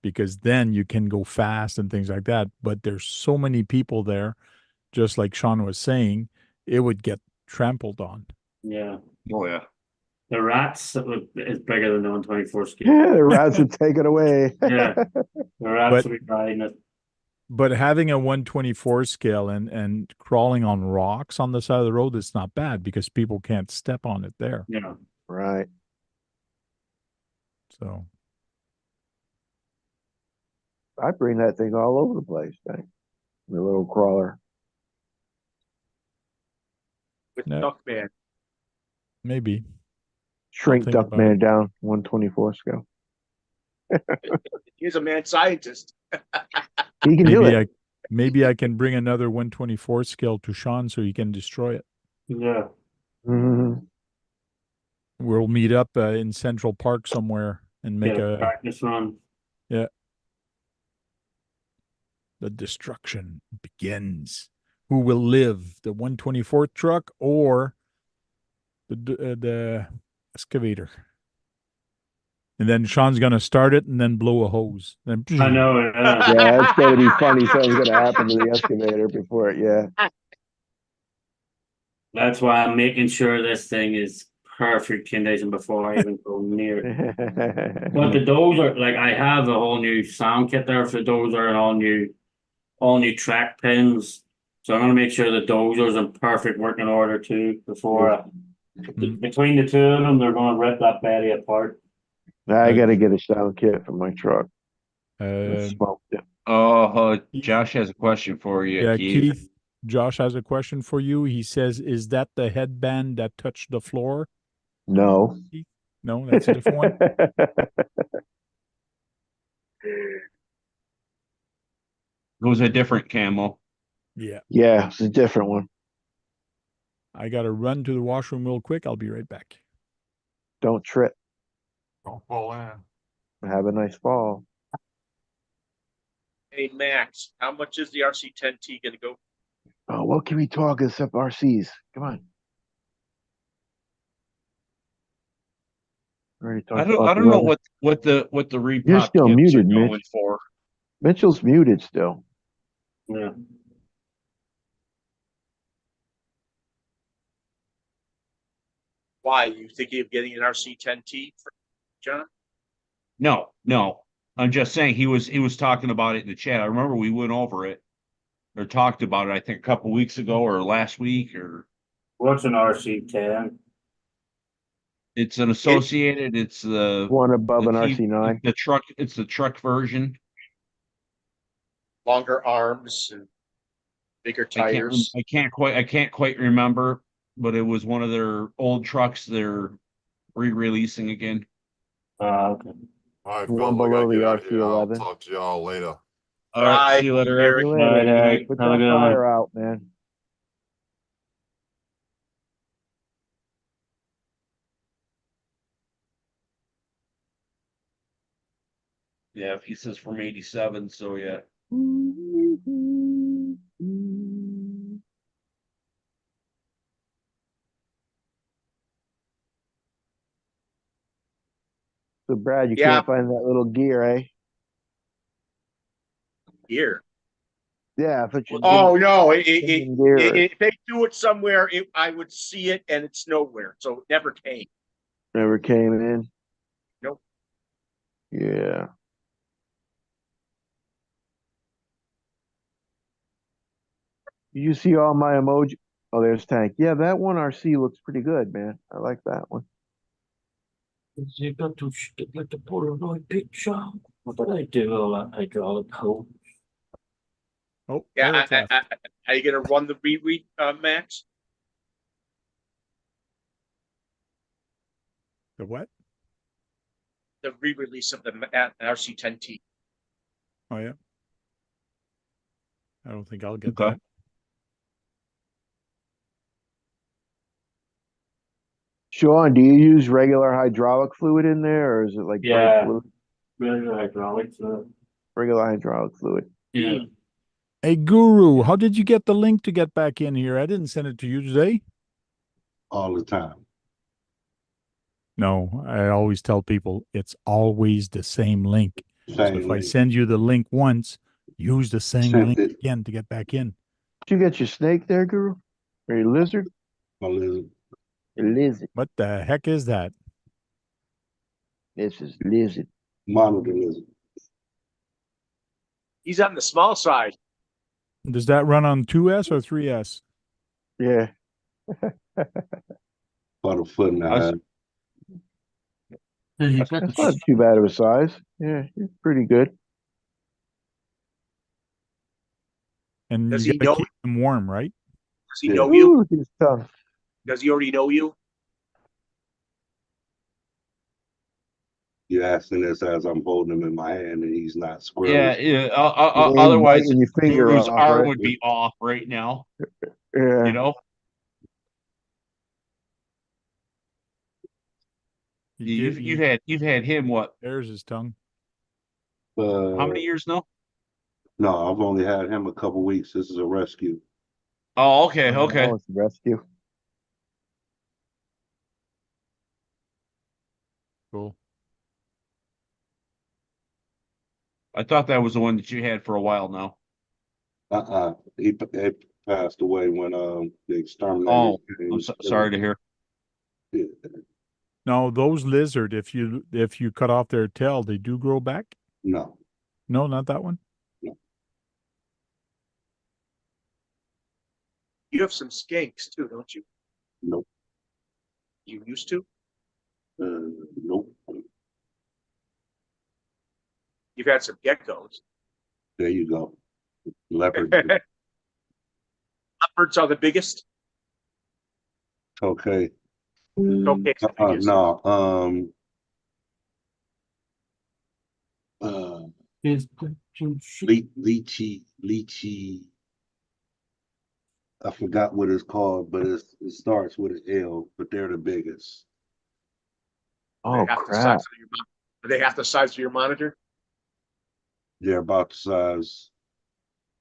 because then you can go fast and things like that. But there's so many people there, just like Sean was saying, it would get trampled on. Yeah. Oh yeah. The rats is bigger than the 124 scale. Yeah, the rats would take it away. Yeah. The rats would be riding it. But having a 1/24 scale and crawling on rocks on the side of the road, it's not bad because people can't step on it there. Yeah. Right. So I bring that thing all over the place, thing. The little crawler. Yeah. Duck man. Maybe. Shrink think Duck about Man it. down 124 scale. He's a mad scientist. He can do it. Maybe I can bring another 124 scale to Sean so he can destroy it. Yeah. Mhm. We'll meet up in Central Park somewhere and make Get a a practice run. the destruction begins. Who will live, the 124th truck or the excavator? And then Sean's gonna start it and then blow a hose. Then I know. Yeah. Yeah, it's gonna be funny. Something's gonna happen to the excavator before it. Yeah. That's why I'm making sure this thing is perfect condition before I even go near it. But the dozer, like I have a whole new sound kit there for the dozer and all new track pins. So I'm gonna make sure the dozer's in perfect working order too before between the two of them, they're gonna rip that baddie apart. I gotta get a sound kit for my truck. Smoked it. Josh has a question for you, yeah, Keith. Josh has a question for you. He says, "Is that the headband that touched the floor?" No. No, that's a different one. It was a different camo. Yeah. Yeah, it's a different one. I gotta run to the washroom real quick. I'll be right back. Don't trip. Don't fall in. Have a nice fall. Hey, Max, how much is the RC10T going to go? Oh, what can we talk except RCs? Come on. I don't know what the repop You're still kits muted, are going Mitch. for. Mitchell's muted still. Yeah. Why? You thinking of getting an RC10T for John? No. I'm just saying he was talking about it in the chat. I remember we went over it or talked about it, I think a couple weeks ago or last week or What's an RC10? it's an associated, it's the one above an T- RC9. it's the truck version. Longer arms and bigger tires. I can't quite remember, but it was one of their old trucks they're re-releasing again. Okay. All right, One Phil, I gotta below the get out of here. I'll RC11. talk to y'all later. All right, see you later, Eric. See you All later. right, Eric. Put Have a that good fire one. out, man. Yeah, if he says from 87, so yeah. So, Brad, you Yeah. can't find that little gear, eh? Gear. Yeah, I thought you Oh no! gear. If they do it somewhere, I would see it, and it's nowhere, so it never came. Never came in. Nope. Yeah. You see all my emoji? Oh, there's Tank. Yeah, that one RC looks pretty good, man. I like that one. You got to get the Polaroid picture. What did I do? All that hydraulic hose. Oh, Yeah. Are you gonna run the re Max? The what? The re-release of the RC10T. Oh yeah. I don't think I'll get Okay. that. Sean, do you use regular hydraulic fluid in there, or is it like brake fluid? Regular hydraulic fluid. Regular hydraulic fluid. Yeah. Hey, Guru, how did you get the link to get back in here? I didn't send it to you today. All the time. No, I always tell people it's always the same link. So if I send you the link once, use the same link again to get back in. Did you get your snake there, Guru? Or your lizard? My lizard. A lizard. What the heck is that? This is lizard. Monitor lizard. He's on the small side. Does that run on 2S or 3S? Yeah. About a foot and a half. That's not too bad of a size. Yeah, it's pretty good. And Does you he gotta know? keep them warm, right? Does he know you? Ooh, he's tough. Does he already know you? You're asking this as I'm holding him in my hand and he's not Yeah, squirrely. yeah. ain't Otherwise, biting your finger Guru's off, arm right? would be off right now. Yeah. You know, you've had him what? There's his tongue. How many years now? No, I've only had him a couple weeks. This is a rescue. Oh, okay, okay. Oh, it's a rescue. Cool. I thought that was the one that you had for a while now. He passed away when the exterminator. Oh, I'm sorry to hear. Yeah. No, those lizard, if you cut off their tail, they do grow back? No. No, not that one. You have some skinks too, don't you? Nope. You used to? Nope. You've had some geckos. There you go. Leopard. Leopards are the biggest. Okay. Okay. No. Lychee. I forgot what it's called, but it starts with an L, but they're the biggest. Oh, crap. Do they have the size of your monitor? They're about the size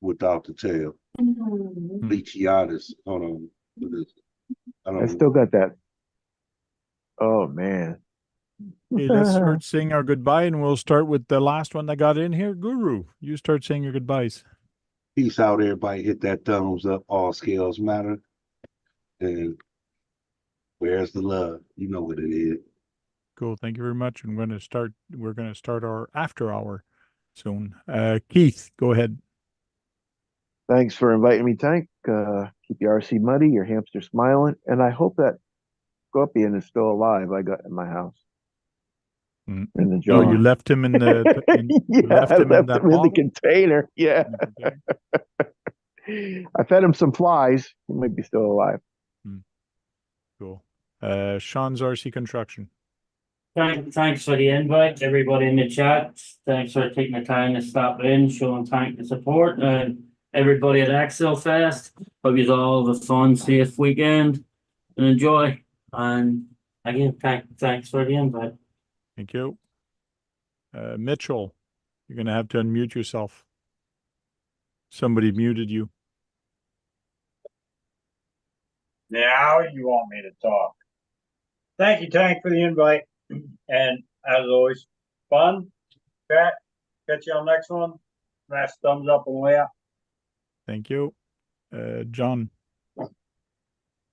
without the tail. Leachiatus. Hold on. What is it? I still got that. Oh, man. Okay, let's start saying our goodbye, and we'll start with the last one that got in here. Guru, you start saying your goodbyes. Peace out, everybody. Hit that thumbs up. All scales matter. And where's the love? You know what it is. Cool. Thank you very much. And we're going to start our after hour soon. Keith, go ahead. Thanks for inviting me, Tank. Keep your RC muddy, your hamster smiling, and I hope that scorpion is still alive. I got in my house. In the jar. Oh, you left him in the I left him in the container. Yeah. I fed him some flies. He might be still alive. Cool. Sean's RC Construction. Thanks for the invite, everybody in the chat. Thanks for taking the time to stop in, showing Tank the support, and everybody at Axel Fest. Hope you all have a fun, safe weekend and enjoy. And again, thanks for the invite. Thank you. Mitchell, you're going to have to unmute yourself. Somebody muted you. Now you want me to talk. Thank you, Tank, for the invite. And as always, fun. Chat. Catch you on the next one. Last thumbs up on the way out. Thank you. John.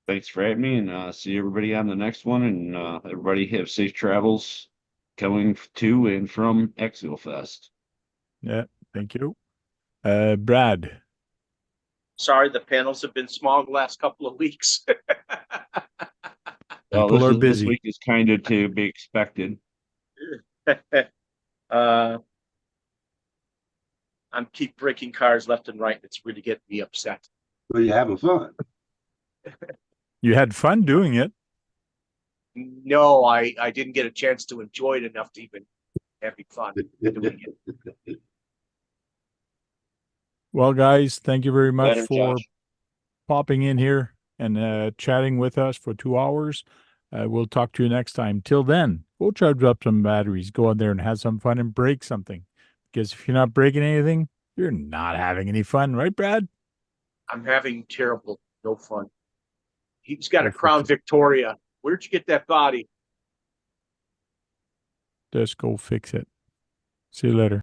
Thanks for having me, and see everybody on the next one. And everybody have safe travels coming to and from Axial Fest. Yeah, thank you. Brad. Sorry, the panels have been small the last couple of weeks. People are busy. This week is kind of to be expected. I'm keep breaking cars left and right. It's really getting me upset. Well, you're having fun. You had fun doing it. No, I didn't get a chance to enjoy it enough to even have fun doing it. Well, guys, thank you very much Later, for Josh. popping in here and chatting with us for 2 hours. We'll talk to you next time. Till then, go charge up some batteries. Go out there and have some fun and break something. Because if you're not breaking anything, you're not having any fun, right, Brad? I'm having no fun. He's got a Crown Victoria. Where'd you get that body? Just go fix it. See you later.